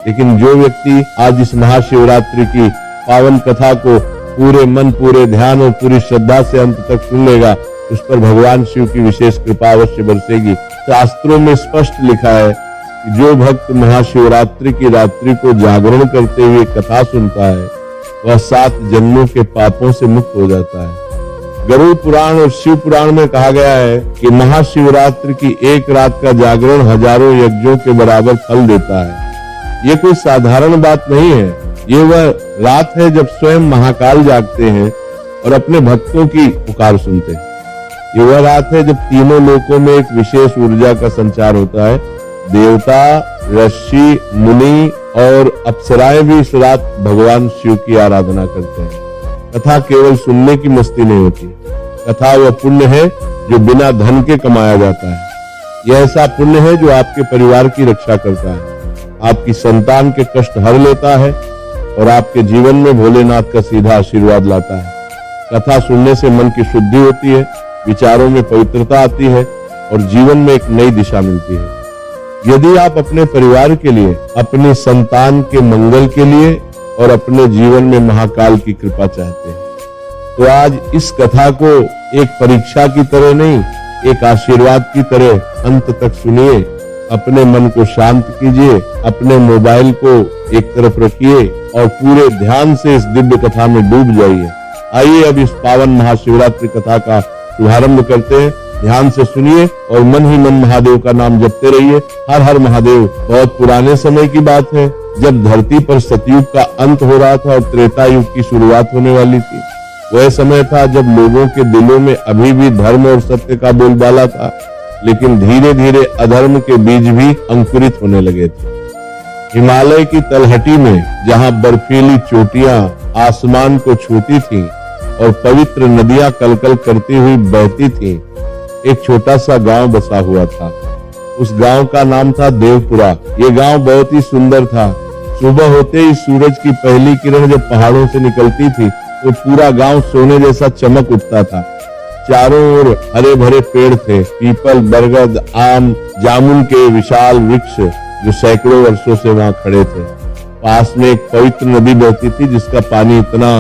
लेकिन जो व्यक्ति आज इस महाशिवरात्रि की पावन कथा को पूरे मन, पूरे ध्यान और पूरी श्रद्धा से अंत तक सुन लेगा, उस पर भगवान शिव की विशेष कृपा अवश्य बरसेगी। शास्त्रों में स्पष्ट लिखा है कि जो भक्त महाशिवरात्रि की रात्रि को जागरण करते हुए कथा सुनता है, वह 7 जन्मों के पापों से मुक्त हो जाता है। गरुड़ पुराण और शिव पुराण में कहा गया है कि महाशिवरात्रि की एक रात का जागरण हजारों यज्ञों के बराबर फल देता है। ये कोई साधारण बात नहीं है, ये वह रात है जब स्वयं महाकाल जागते हैं और अपने भक्तों की पुकार सुनते हैं। ये वह रात है जब तीनों लोकों में एक विशेष ऊर्जा का संचार होता है। देवता, ऋषि, मुनि और अप्सराएं भी इस रात भगवान शिव की आराधना करते हैं। कथा केवल सुनने की मस्ती नहीं होती, कथा वह पुण्य है जो बिना धन के कमाया जाता है। यह ऐसा पुण्य है जो आपके परिवार की रक्षा करता है, आपकी संतान के कष्ट हर लेता है और आपके जीवन में भोलेनाथ का सीधा आशीर्वाद लाता है। कथा सुनने से मन की शुद्धि होती है, विचारों में पवित्रता आती है और जीवन में एक नई दिशा मिलती है। यदि आप अपने परिवार के लिए, अपनी संतान के मंगल के लिए और अपने जीवन में महाकाल की कृपा चाहते हैं, तो आज इस कथा को एक परीक्षा की तरह नहीं, एक आशीर्वाद की तरह अंत तक सुनिए। अपने मन को शांत कीजिए, अपने मोबाइल को एक तरफ रखिए और पूरे ध्यान से इस दिव्य कथा में डूब जाइए। आइए अब इस पावन महाशिवरात्रि कथा का शुभारंभ करते हैं। ध्यान से सुनिए और मन ही मन महादेव का नाम जपते रहिए। हर हर महादेव। बहुत पुराने समय की बात है, जब धरती पर सतयुग का अंत हो रहा था और त्रेता युग की शुरुआत होने वाली थी। वह समय था जब लोगों के दिलों में अभी भी धर्म और सत्य का बोलबाला था, लेकिन धीरे धीरे अधर्म के बीज भी अंकुरित होने लगे थे। हिमालय की तलहटी में जहां बर्फीली चोटियां आसमान को छूती थीं और पवित्र नदियां कलकल करती हुई बहती थीं, एक छोटा सा गांव बसा हुआ था। उस गांव का नाम था देवपुरा। ये गांव बहुत ही सुंदर था। सुबह होते ही सूरज की पहली किरण जब पहाड़ों से निकलती थी तो पूरा गांव सोने जैसा चमक उठता था। चारों ओर हरे भरे पेड़ थे, पीपल, बरगद, आम, जामुन के विशाल वृक्ष जो सैकड़ों वर्षों से वहां खड़े थे। पास में एक पवित्र नदी बहती थी जिसका पानी इतना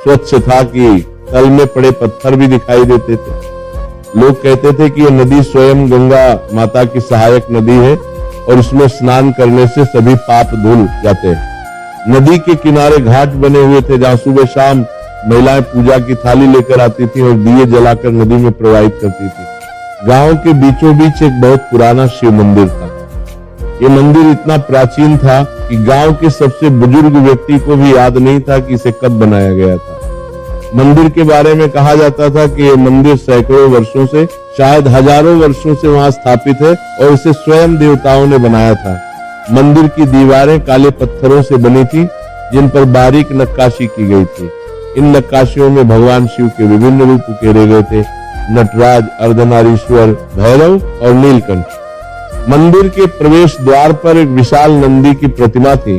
स्वच्छ था कि तल में पड़े पत्थर भी दिखाई देते थे। लोग कहते थे कि यह नदी स्वयं गंगा माता की सहायक नदी है और इसमें स्नान करने से सभी पाप धुल जाते हैं। नदी के किनारे घाट बने हुए थे जहां सुबह शाम महिलाएं पूजा की थाली लेकर आती थी और दिए जलाकर नदी में प्रवाहित करती थी। गांव के बीचों बीच एक बहुत पुराना शिव मंदिर था। ये मंदिर इतना प्राचीन था कि गांव के सबसे बुजुर्ग व्यक्ति को भी याद नहीं था कि इसे कब बनाया गया था। मंदिर के बारे में कहा जाता था कि ये मंदिर सैकड़ों वर्षों से, शायद हजारों वर्षों से वहां स्थापित है और इसे स्वयं देवताओं ने बनाया था। मंदिर की दीवारें काले पत्थरों से बनी थी जिन पर बारीक नक्काशी की गई थी। इन नक्काशियों में भगवान शिव के विभिन्न रूप उकेरे गए थे, नटराज, अर्धनारीश्वर, भैरव और नीलकंठ। मंदिर के प्रवेश द्वार पर एक विशाल नंदी की प्रतिमा थी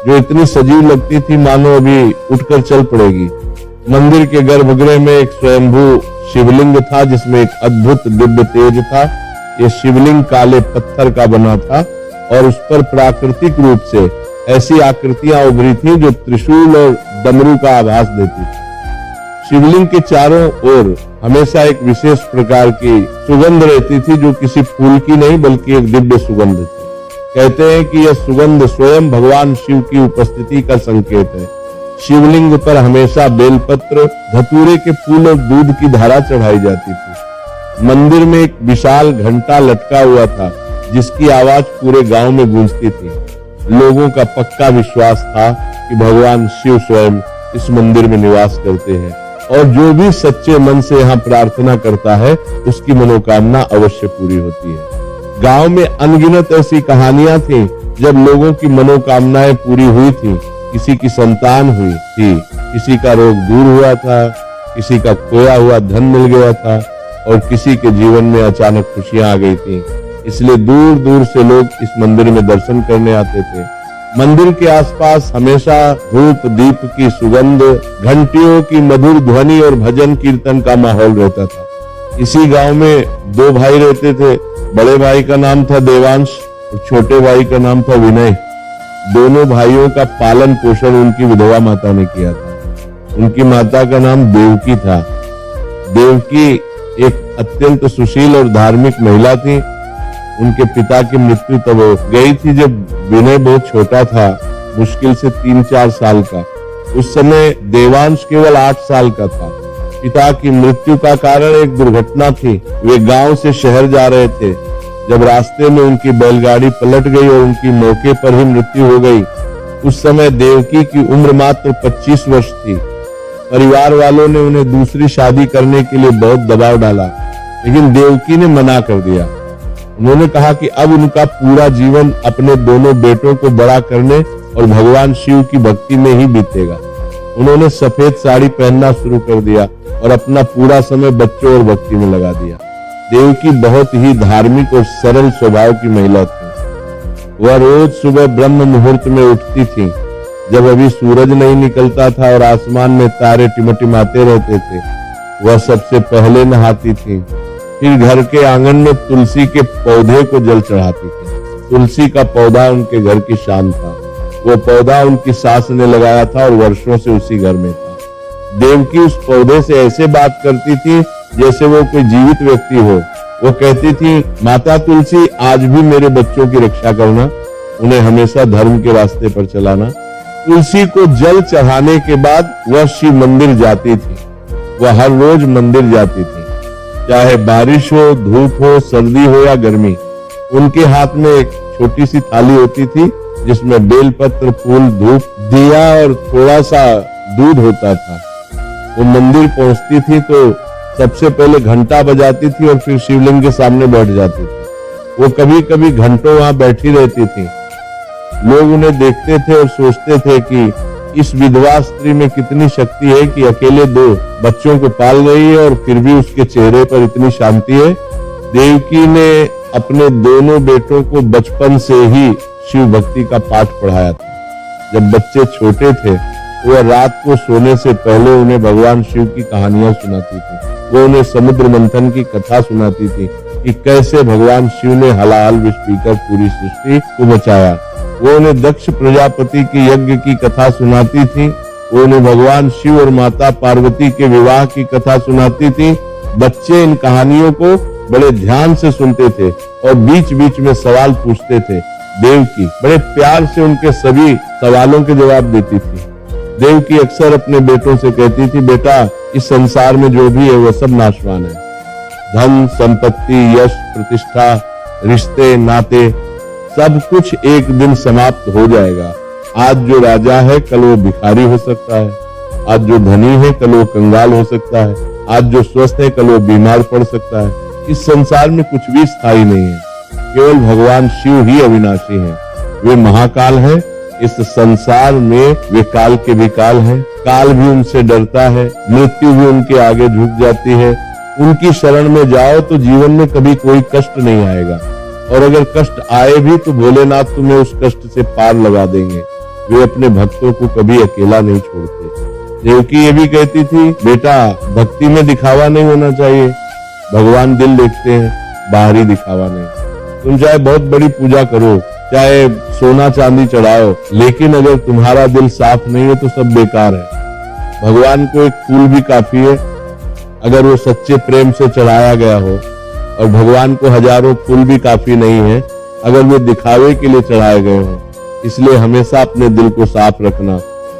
जो इतनी सजीव लगती थी मानो अभी उठकर चल पड़ेगी। मंदिर के गर्भगृह में एक स्वयंभू शिवलिंग था जिसमें एक अद्भुत दिव्य तेज था। यह शिवलिंग काले पत्थर का बना था और उस पर प्राकृतिक रूप से ऐसी आकृतियां उभरी थी जो त्रिशूल और डमरू का आभास देती थी। शिवलिंग के चारों ओर हमेशा एक विशेष प्रकार की सुगंध रहती थी जो किसी फूल की नहीं बल्कि एक दिव्य सुगंध थी। कहते हैं कि यह सुगंध स्वयं भगवान शिव की उपस्थिति का संकेत है। शिवलिंग पर हमेशा बेलपत्र, धतूरे के फूल और दूध की धारा चढ़ाई जाती थी। मंदिर में एक विशाल घंटा लटका हुआ था जिसकी आवाज पूरे गांव में गूंजती थी। लोगों का पक्का विश्वास था कि भगवान शिव स्वयं इस मंदिर में निवास करते हैं और जो भी सच्चे मन से यहाँ प्रार्थना करता है उसकी मनोकामना अवश्य पूरी होती है। गांव में अनगिनत ऐसी कहानियां थी जब लोगों की मनोकामनाएं पूरी हुई थी। किसी की संतान हुई थी, किसी का रोग दूर हुआ था, किसी का खोया हुआ धन मिल गया था और किसी के जीवन में अचानक खुशियां आ गई थी। इसलिए दूर दूर से लोग इस मंदिर में दर्शन करने आते थे। मंदिर के आसपास हमेशा धूप दीप की सुगंध, घंटियों की मधुर ध्वनि और भजन कीर्तन का माहौल रहता था। इसी गांव में 2 भाई रहते थे। बड़े भाई का नाम था देवांश और छोटे भाई का नाम था विनय। दोनों भाइयों का पालन पोषण उनकी विधवा माता ने किया था। उनकी माता का नाम देवकी था। देवकी एक अत्यंत सुशील और धार्मिक महिला थी। उनके पिता की मृत्यु तब हो गई थी जब विनय बहुत छोटा था, मुश्किल से 3-4 साल का। उस समय देवांश केवल 8 साल का था। पिता की मृत्यु का कारण एक दुर्घटना थी। वे गांव से शहर जा रहे थे। जब रास्ते में उनकी बैलगाड़ी पलट गई और उनकी मौके पर ही मृत्यु हो गई। उस समय देवकी की उम्र मात्र 25 वर्ष थी। परिवार वालों ने उन्हें दूसरी शादी करने के लिए बहुत दबाव डाला, लेकिन देवकी ने मना कर दिया। उन्होंने कहा कि अब उनका पूरा जीवन अपने दोनों बेटों को बड़ा करने और भगवान शिव की भक्ति में ही बीतेगा। उन्होंने सफेद साड़ी पहनना शुरू कर दिया और अपना पूरा समय बच्चों और भक्ति में लगा दिया। देवकी बहुत ही धार्मिक और सरल स्वभाव की महिला थी। वह रोज सुबह ब्रह्म मुहूर्त में उठती थी, जब अभी सूरज नहीं निकलता था और आसमान में तारे टिमटिमाते रहते थे। वह सबसे पहले नहाती थी, फिर घर के आंगन में तुलसी के पौधे को जल चढ़ाती थी। तुलसी का पौधा उनके घर की शान था। वो पौधा उनकी सास ने लगाया था और वर्षों से उसी घर में था। देवकी उस पौधे से ऐसे बात करती थी जैसे वो कोई जीवित व्यक्ति हो। वो कहती थी, माता तुलसी, आज भी मेरे बच्चों की रक्षा करना, उन्हें हमेशा धर्म के रास्ते पर चलाना। तुलसी को जल चढ़ाने के बाद वह शिव मंदिर जाती थी। वह हर रोज मंदिर जाती थी, चाहे बारिश हो, धूप हो, सर्दी हो या गर्मी। उनके हाथ में एक छोटी सी थाली होती थी जिसमें बेलपत्र, फूल, धूप, दिया और थोड़ा सा दूध होता था। वो मंदिर पहुंचती थी तो सबसे पहले घंटा बजाती थी और फिर शिवलिंग के सामने बैठ जाती थी। वो कभी कभी घंटों वहां बैठी रहती थी। लोग उन्हें देखते थे और सोचते थे कि इस विधवा स्त्री में कितनी शक्ति है कि अकेले 2 बच्चों को पाल रही है और फिर भी उसके चेहरे पर इतनी शांति है। देवकी ने अपने दोनों बेटों को बचपन से ही शिव भक्ति का पाठ पढ़ाया था। जब बच्चे छोटे थे, वह रात को सोने से पहले उन्हें भगवान शिव की कहानियां सुनाती थी। वो उन्हें समुद्र मंथन की कथा सुनाती थी कि कैसे भगवान शिव ने हलाहल विष पीकर पूरी सृष्टि को बचाया। वो उन्हें दक्ष प्रजापति के यज्ञ की कथा सुनाती थी। वो उन्हें भगवान शिव और माता पार्वती के विवाह की कथा सुनाती थी। बच्चे इन कहानियों को बड़े ध्यान से सुनते थे और बीच बीच में सवाल पूछते थे। देवकी बड़े प्यार से उनके सभी सवालों के जवाब देती थी। देवकी अक्सर अपने बेटों से कहती थी, बेटा, इस संसार में जो भी है वह सब नाशवान है। धन, संपत्ति, यश, प्रतिष्ठा, रिश्ते, नाते, सब कुछ एक दिन समाप्त हो जाएगा। आज जो राजा है कल वो भिखारी हो सकता है। आज जो धनी है कल वो कंगाल हो सकता है। आज जो स्वस्थ है कल वो बीमार पड़ सकता है। इस संसार में कुछ भी स्थायी नहीं है। केवल भगवान शिव ही अविनाशी हैं। वे महाकाल हैं। इस संसार में वे काल के भी काल हैं। काल भी उनसे डरता है। मृत्यु भी उनके आगे झुक जाती है। उनकी शरण में जाओ तो जीवन में कभी कोई कष्ट नहीं आएगा, और अगर कष्ट आए भी तो भोलेनाथ तुम्हें उस कष्ट से पार लगा देंगे। वे अपने भक्तों को कभी अकेला नहीं छोड़ते। देवकी ये भी कहती थी, बेटा, भक्ति में दिखावा नहीं होना चाहिए। भगवान दिल देखते हैं, बाहरी दिखावा नहीं। तुम चाहे बहुत बड़ी पूजा करो, चाहे सोना चांदी चढ़ाओ, लेकिन अगर तुम्हारा दिल साफ नहीं है तो सब बेकार है। भगवान को एक फूल भी काफी है अगर वो सच्चे प्रेम से चढ़ाया गया हो, और भगवान को हजारों फूल भी काफी नहीं है अगर वे दिखावे के लिए चढ़ाए गए हों। इसलिए हमेशा अपने दिल को साफ रखना,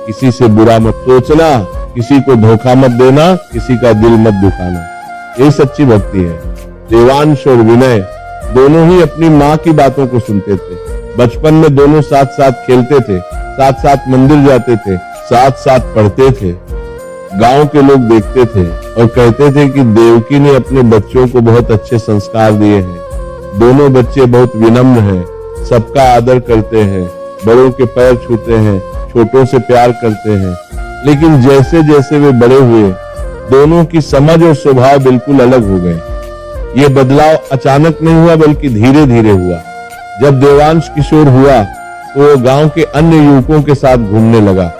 किसी से बुरा मत सोचना, किसी को धोखा मत देना, किसी का दिल मत दुखाना। यही सच्ची भक्ति है। देवांश और विनय दोनों ही अपनी माँ की बातों को सुनते थे। बचपन में दोनों साथ साथ खेलते थे, साथ साथ मंदिर जाते थे, साथ साथ पढ़ते थे। गांव के लोग देखते थे और कहते थे कि देवकी ने अपने बच्चों को बहुत अच्छे संस्कार दिए हैं। दोनों बच्चे बहुत विनम्र हैं, सबका आदर करते हैं, बड़ों के पैर छूते हैं, छोटों से प्यार करते हैं। लेकिन जैसे जैसे वे बड़े हुए, दोनों की समझ और स्वभाव बिल्कुल अलग हो गए। ये बदलाव अचानक नहीं हुआ बल्कि धीरे धीरे हुआ। जब देवांश किशोर हुआ तो वो गांव के अन्य युवकों के साथ घूमने लगा।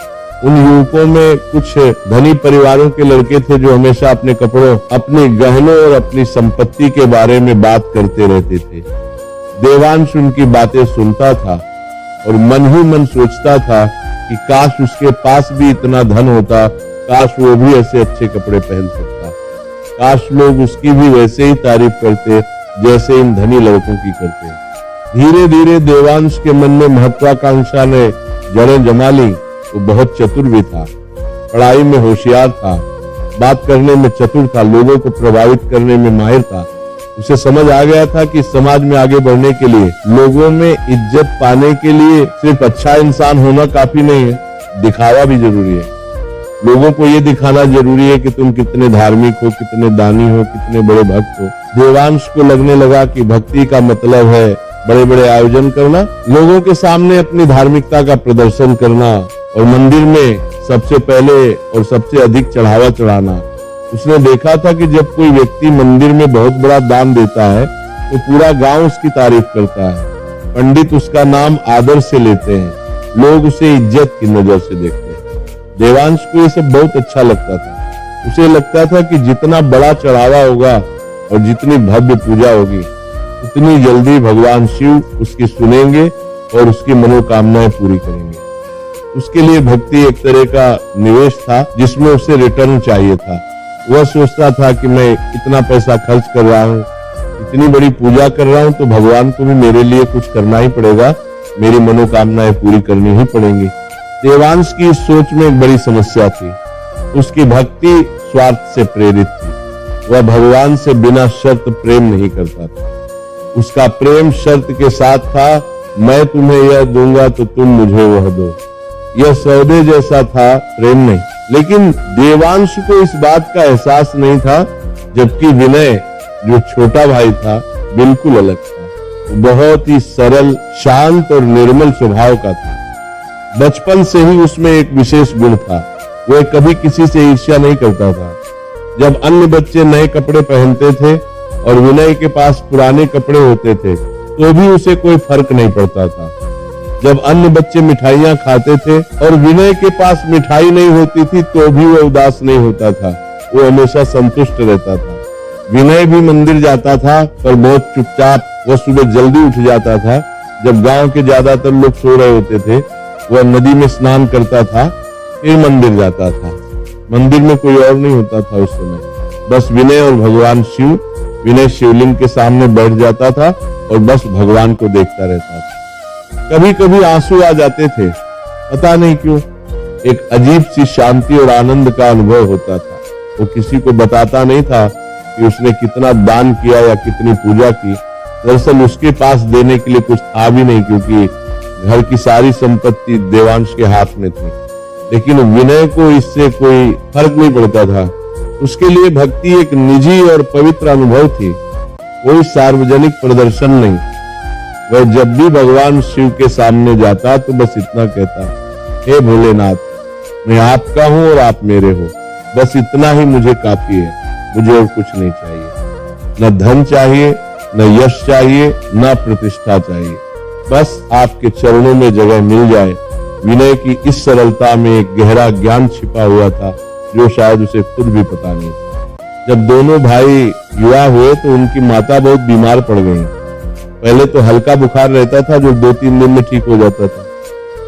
उन युवकों में कुछ धनी परिवारों के लड़के थे जो हमेशा अपने कपड़ों, अपने गहनों और अपनी संपत्ति के बारे में बात करते रहते थे। देवांश उनकी बातें सुनता था और मन ही मन सोचता था कि काश उसके पास भी इतना धन होता, काश वो भी ऐसे अच्छे कपड़े पहन सकता, काश लोग उसकी भी वैसे ही तारीफ करते जैसे इन धनी लड़कों की करते। धीरे धीरे देवांश के मन में महत्वाकांक्षा ने जड़ें जमा ली। वो बहुत चतुर भी था, पढ़ाई में होशियार था, बात करने में चतुर था, लोगों को प्रभावित करने में माहिर था। उसे समझ आ गया था कि समाज में आगे बढ़ने के लिए, लोगों में इज्जत पाने के लिए सिर्फ अच्छा इंसान होना काफी नहीं है, दिखावा भी जरूरी है। लोगों को ये दिखाना जरूरी है कि तुम कितने धार्मिक हो, कितने दानी हो, कितने बड़े भक्त हो। देवांश को लगने लगा कि भक्ति का मतलब है बड़े बड़े आयोजन करना, लोगों के सामने अपनी धार्मिकता का प्रदर्शन करना और मंदिर में सबसे पहले और सबसे अधिक चढ़ावा चढ़ाना। उसने देखा था कि जब कोई व्यक्ति मंदिर में बहुत बड़ा दान देता है तो पूरा गांव उसकी तारीफ करता है, पंडित उसका नाम आदर से लेते हैं, लोग उसे इज्जत की नजर से देखते हैं। देवांश को ये सब बहुत अच्छा लगता था। उसे लगता था कि जितना बड़ा चढ़ावा होगा और जितनी भव्य पूजा होगी, उतनी जल्दी भगवान शिव उसकी सुनेंगे और उसकी मनोकामनाएं पूरी करेंगे। उसके लिए भक्ति एक तरह का निवेश था जिसमें उसे रिटर्न चाहिए था। वह सोचता था कि मैं इतना पैसा खर्च कर रहा हूँ, इतनी बड़ी पूजा कर रहा हूँ, तो भगवान को भी मेरे लिए कुछ करना ही पड़ेगा, मेरी मनोकामनाएं पूरी करनी ही पड़ेंगी। देवांश की इस सोच में एक बड़ी समस्या थी। उसकी भक्ति स्वार्थ से प्रेरित थी। वह भगवान से बिना शर्त प्रेम नहीं करता था। उसका प्रेम शर्त के साथ था, मैं तुम्हें यह दूंगा तो तुम मुझे वह दो। यह सौदे जैसा था, प्रेम नहीं। लेकिन देवांश को इस बात का एहसास नहीं था, जबकि विनय जो छोटा भाई था बिल्कुल अलग था। बहुत ही सरल, शांत और निर्मल स्वभाव का था। बचपन से ही उसमें एक विशेष गुण था, वह कभी किसी से ईर्ष्या नहीं करता था। जब अन्य बच्चे नए कपड़े पहनते थे और विनय के पास पुराने कपड़े होते थे तो भी उसे कोई फर्क नहीं पड़ता था। जब अन्य बच्चे मिठाइयां खाते थे और विनय के पास मिठाई नहीं होती थी तो भी वह उदास नहीं होता था, वो हमेशा संतुष्ट रहता था। विनय भी मंदिर जाता था पर बहुत चुपचाप। वह सुबह जल्दी उठ जाता था। जब गांव के ज्यादातर लोग सो रहे होते थे, वह नदी में स्नान करता था, फिर मंदिर जाता था। मंदिर में कोई और नहीं होता था उस समय, बस विनय और भगवान शिव। विनय शिवलिंग के सामने बैठ जाता था और बस भगवान को देखता रहता था। कभी कभी आंसू आ जाते थे, पता नहीं क्यों। एक अजीब सी शांति और आनंद का अनुभव होता था। वो किसी को बताता नहीं था कि उसने कितना दान किया या कितनी पूजा की। दरअसल उसके पास देने के लिए कुछ था भी नहीं, क्योंकि घर की सारी संपत्ति देवांश के हाथ में थी। लेकिन विनय को इससे कोई फर्क नहीं पड़ता था। उसके लिए भक्ति एक निजी और पवित्र अनुभव थी, कोई सार्वजनिक प्रदर्शन नहीं। वह जब भी भगवान शिव के सामने जाता तो बस इतना कहता, हे भोलेनाथ, मैं आपका हूं और आप मेरे हो, बस इतना ही मुझे काफी है, मुझे और कुछ नहीं चाहिए। न धन चाहिए, न यश चाहिए, न प्रतिष्ठा चाहिए, बस आपके चरणों में जगह मिल जाए। विनय की इस सरलता में एक गहरा ज्ञान छिपा हुआ था जो शायद उसे खुद भी पता नहीं था। जब दोनों भाई युवा हुए तो उनकी माता बहुत बीमार पड़ गई। पहले तो हल्का बुखार रहता था जो 2-3 दिन में ठीक हो जाता था,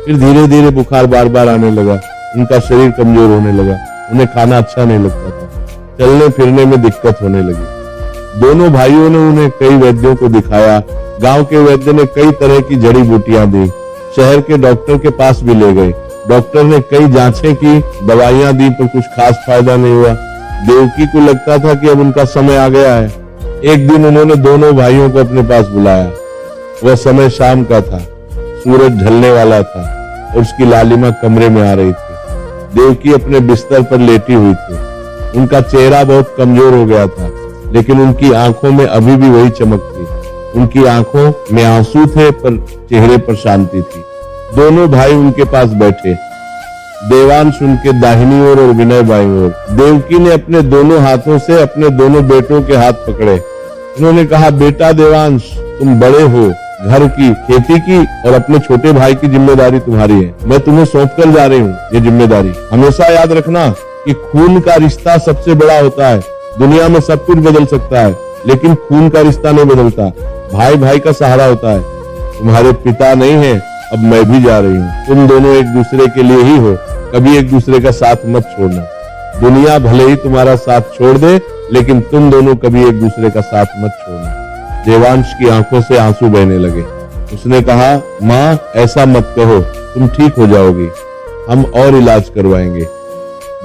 फिर धीरे धीरे बुखार बार बार आने लगा। उनका शरीर कमजोर होने लगा, उन्हें खाना अच्छा नहीं लगता था, चलने फिरने में दिक्कत होने लगी। दोनों भाइयों ने उन्हें कई वैद्यों को दिखाया। गांव के वैद्य ने कई तरह की जड़ी बूटियां दी, शहर के डॉक्टर के पास भी ले गए। डॉक्टर ने कई जांचें की, दवाइयां दी, पर कुछ खास फायदा नहीं हुआ। देवकी को लगता था कि अब उनका समय आ गया है। एक दिन उन्होंने दोनों भाइयों को अपने पास बुलाया। वह समय शाम का था, सूरज ढलने वाला था और उसकी लालिमा कमरे में आ रही थी। देवकी अपने बिस्तर पर लेटी हुई थी। उनका चेहरा बहुत कमजोर हो गया था, लेकिन उनकी आंखों में अभी भी वही चमक थी। उनकी आंखों में आंसू थे पर चेहरे पर शांति थी। दोनों भाई उनके पास बैठे, देवांश उनके दाहिनी ओर और विनय बाईं ओर। देवकी ने अपने दोनों हाथों से अपने दोनों बेटों के हाथ पकड़े। उन्होंने कहा, बेटा देवांश, तुम बड़े हो, घर की, खेती की और अपने छोटे भाई की जिम्मेदारी तुम्हारी है। मैं तुम्हें सौंप कर जा रही हूँ ये जिम्मेदारी। हमेशा याद रखना कि खून का रिश्ता सबसे बड़ा होता है। दुनिया में सब कुछ बदल सकता है, लेकिन खून का रिश्ता नहीं बदलता। भाई भाई का सहारा होता है। तुम्हारे पिता नहीं है, अब मैं भी जा रही हूँ। तुम दोनों एक दूसरे के लिए ही हो, कभी एक दूसरे का साथ मत छोड़ना। दुनिया भले ही तुम्हारा साथ छोड़ दे, लेकिन तुम दोनों कभी एक दूसरे का साथ मत छोड़ना। देवांश की आंखों से आंसू बहने लगे। उसने कहा, माँ ऐसा मत कहो, तुम ठीक हो जाओगी, हम और इलाज करवाएंगे।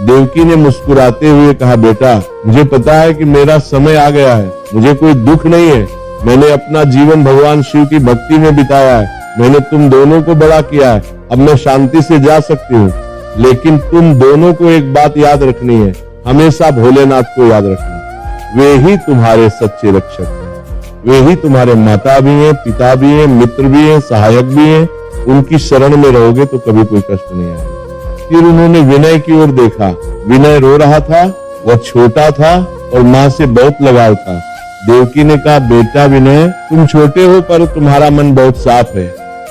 देवकी ने मुस्कुराते हुए कहा, बेटा मुझे पता है कि मेरा समय आ गया है, मुझे कोई दुख नहीं है। मैंने अपना जीवन भगवान शिव की भक्ति में बिताया है, मैंने तुम दोनों को बड़ा किया है, अब मैं शांति से जा सकती हूँ। लेकिन तुम दोनों को एक बात याद रखनी है, हमेशा भोलेनाथ को याद रखना। वे ही तुम्हारे सच्चे रक्षक हैं, वे ही तुम्हारे माता भी हैं, पिता भी हैं, मित्र भी हैं, सहायक भी हैं। उनकी शरण में रहोगे तो कभी कोई कष्ट नहीं आएगा। फिर उन्होंने विनय की ओर देखा। विनय रो रहा था, वह छोटा था और माँ से बहुत लगाव था। देवकी ने कहा, बेटा विनय, तुम छोटे हो पर तुम्हारा मन बहुत साफ है,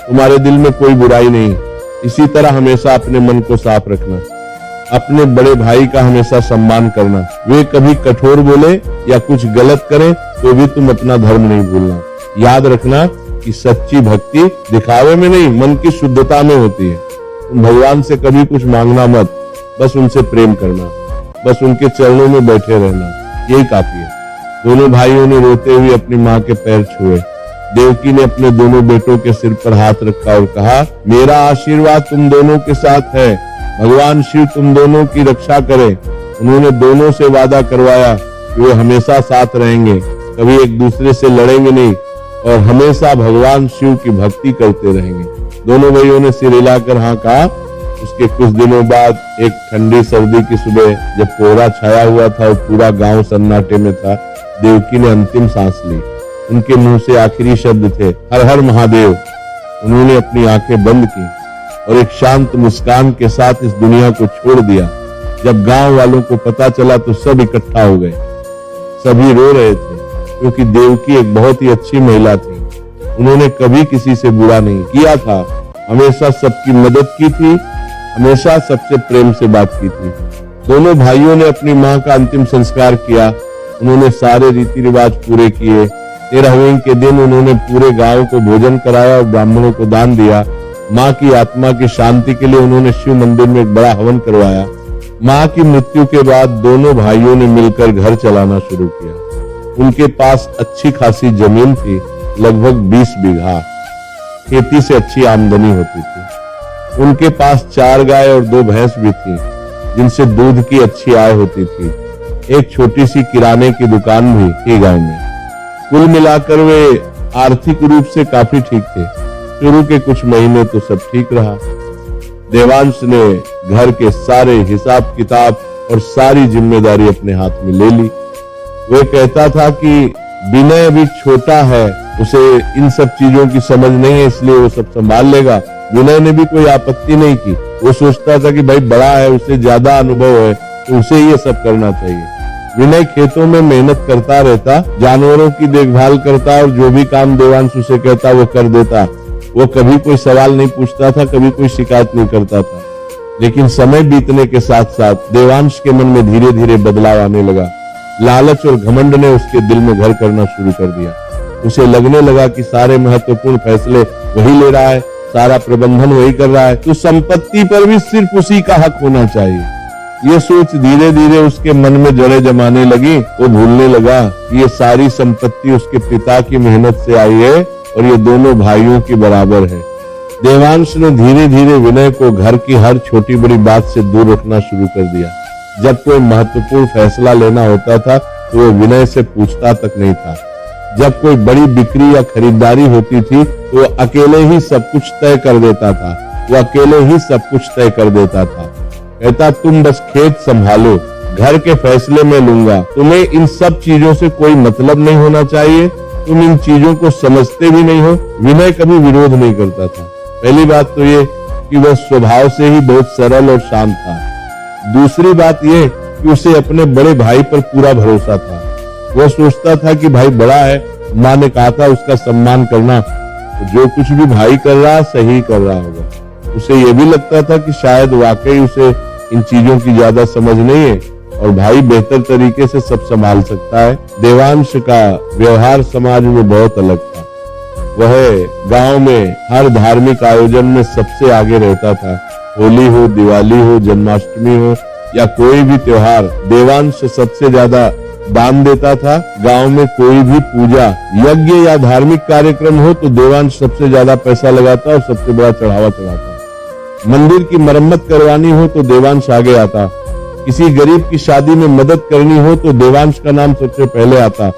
तुम्हारे दिल में कोई बुराई नहीं। इसी तरह हमेशा अपने मन को साफ रखना, अपने बड़े भाई का हमेशा सम्मान करना। वे कभी कठोर बोले या कुछ गलत करें तो भी तुम अपना धर्म नहीं भूलना। याद रखना कि सच्ची भक्ति दिखावे में नहीं, मन की शुद्धता में होती है। तुम भगवान से कभी कुछ मांगना मत, बस उनसे प्रेम करना, बस उनके चरणों में बैठे रहना, यही काफी है। दोनों भाइयों ने रोते हुए अपनी माँ के पैर छुए। देवकी ने अपने दोनों बेटों के सिर पर हाथ रखा और कहा, मेरा आशीर्वाद तुम दोनों के साथ है, भगवान शिव तुम दोनों की रक्षा करे। उन्होंने दोनों से वादा करवाया कि वे हमेशा साथ रहेंगे, कभी एक दूसरे से लड़ेंगे नहीं और हमेशा भगवान शिव की भक्ति करते रहेंगे। दोनों भाइयों ने सिर हिलाकर हाँ कहा। उसके कुछ दिनों बाद एक ठंडी सर्दी की सुबह, जब कोहरा छाया हुआ था और पूरा गांव सन्नाटे में था, देवकी ने अंतिम सांस ली। उनके मुंह से आखिरी शब्द थे, हर हर महादेव। उन्होंने अपनी आंखें बंद की और एक शांत मुस्कान के साथ इस दुनिया को छोड़ दिया। जब गांव वालों को पता चला तो सब इकट्ठा हो गए। सभी रो रहे थे क्योंकि देवकी एक बहुत ही अच्छी महिला थी। उन्होंने कभी किसी से बुरा नहीं किया था, हमेशा सबकी मदद की थी, हमेशा सबसे प्रेम से बात की थी। दोनों भाइयों ने अपनी मां का अंतिम संस्कार किया। उन्होंने सारे रीति रिवाज पूरे किए। 13वें के दिन उन्होंने पूरे गांव को भोजन कराया और ब्राह्मणों को दान दिया। मां की आत्मा की शांति के लिए उन्होंने शिव मंदिर में एक बड़ा हवन करवाया। मां की मृत्यु के बाद दोनों भाइयों ने मिलकर घर चलाना शुरू किया। उनके पास अच्छी खासी जमीन थी, लगभग 20 बीघा। खेती से अच्छी आमदनी होती थी। उनके पास 4 गाय और 2 भैंस भी थी, जिनसे दूध की अच्छी आय होती थी। एक छोटी सी किराने की दुकान भी थी गांव में। कुल मिलाकर वे आर्थिक रूप से काफी ठीक थे। शुरू के कुछ महीने तो सब ठीक रहा। देवांश ने घर के सारे हिसाब किताब और सारी जिम्मेदारी अपने हाथ में ले ली। वह कहता था कि विनय अभी छोटा है, उसे इन सब चीजों की समझ नहीं है, इसलिए वो सब संभाल लेगा। विनय ने भी कोई आपत्ति नहीं की। वो सोचता था कि भाई बड़ा है, उसे ज्यादा अनुभव है, तो उसे ये सब करना चाहिए। विनय खेतों में मेहनत करता रहता, जानवरों की देखभाल करता और जो भी काम देवांश उसे कहता वो कर देता। वो कभी कोई सवाल नहीं पूछता था, कभी कोई शिकायत नहीं करता था। लेकिन समय बीतने के साथ साथ देवांश के मन में धीरे धीरे बदलाव आने लगा। लालच और घमंड ने उसके दिल में घर करना शुरू कर दिया। उसे लगने लगा कि सारे महत्वपूर्ण फैसले वही ले रहा है, सारा प्रबंधन वही कर रहा है, तो संपत्ति पर भी सिर्फ उसी का हक होना चाहिए। ये सोच धीरे धीरे उसके मन में जड़ें जमाने लगी। वो भूलने लगा कि ये सारी संपत्ति उसके पिता की मेहनत से आई है और ये दोनों भाइयों की बराबर है। देवांश ने धीरे धीरे विनय को घर की हर छोटी बड़ी बात से दूर रखना शुरू कर दिया। जब कोई महत्वपूर्ण फैसला लेना होता था तो वो विनय से पूछता तक नहीं था। जब कोई बड़ी बिक्री या खरीदारी होती थी तो वो अकेले ही सब कुछ तय कर देता था। वो अकेले ही सब कुछ तय कर देता था। कहता, तुम बस खेत संभालो, घर के फैसले मैं लूंगा, तुम्हें इन सब चीजों से कोई मतलब नहीं होना चाहिए, तुम इन चीजों को समझते भी नहीं हो। विनय कभी विरोध नहीं करता था। पहली बात तो ये कि वह स्वभाव से ही बहुत सरल और शांत था। दूसरी बात ये कि उसे अपने बड़े भाई पर पूरा भरोसा था। वह सोचता था कि भाई बड़ा है, माँ ने कहा था उसका सम्मान करना, तो जो कुछ भी भाई कर रहा सही कर रहा होगा। उसे यह भी लगता था कि शायद वाकई उसे इन चीजों की ज्यादा समझ नहीं है और भाई बेहतर तरीके से सब संभाल सकता है। देवांश का व्यवहार समाज में बहुत अलग था। वह गांव में हर धार्मिक आयोजन में सबसे आगे रहता था। होली हो, दिवाली हो, जन्माष्टमी हो या कोई भी त्योहार, देवांश सबसे ज्यादा दान देता था। गांव में कोई भी पूजा, यज्ञ या धार्मिक कार्यक्रम हो तो देवांश सबसे ज्यादा पैसा लगाता और सबसे बड़ा चढ़ावा चढ़ाता। मंदिर की मरम्मत करवानी हो तो देवांश आगे आता। किसी गरीब की शादी में मदद करनी हो तो देवांश का नाम सबसे पहले आता।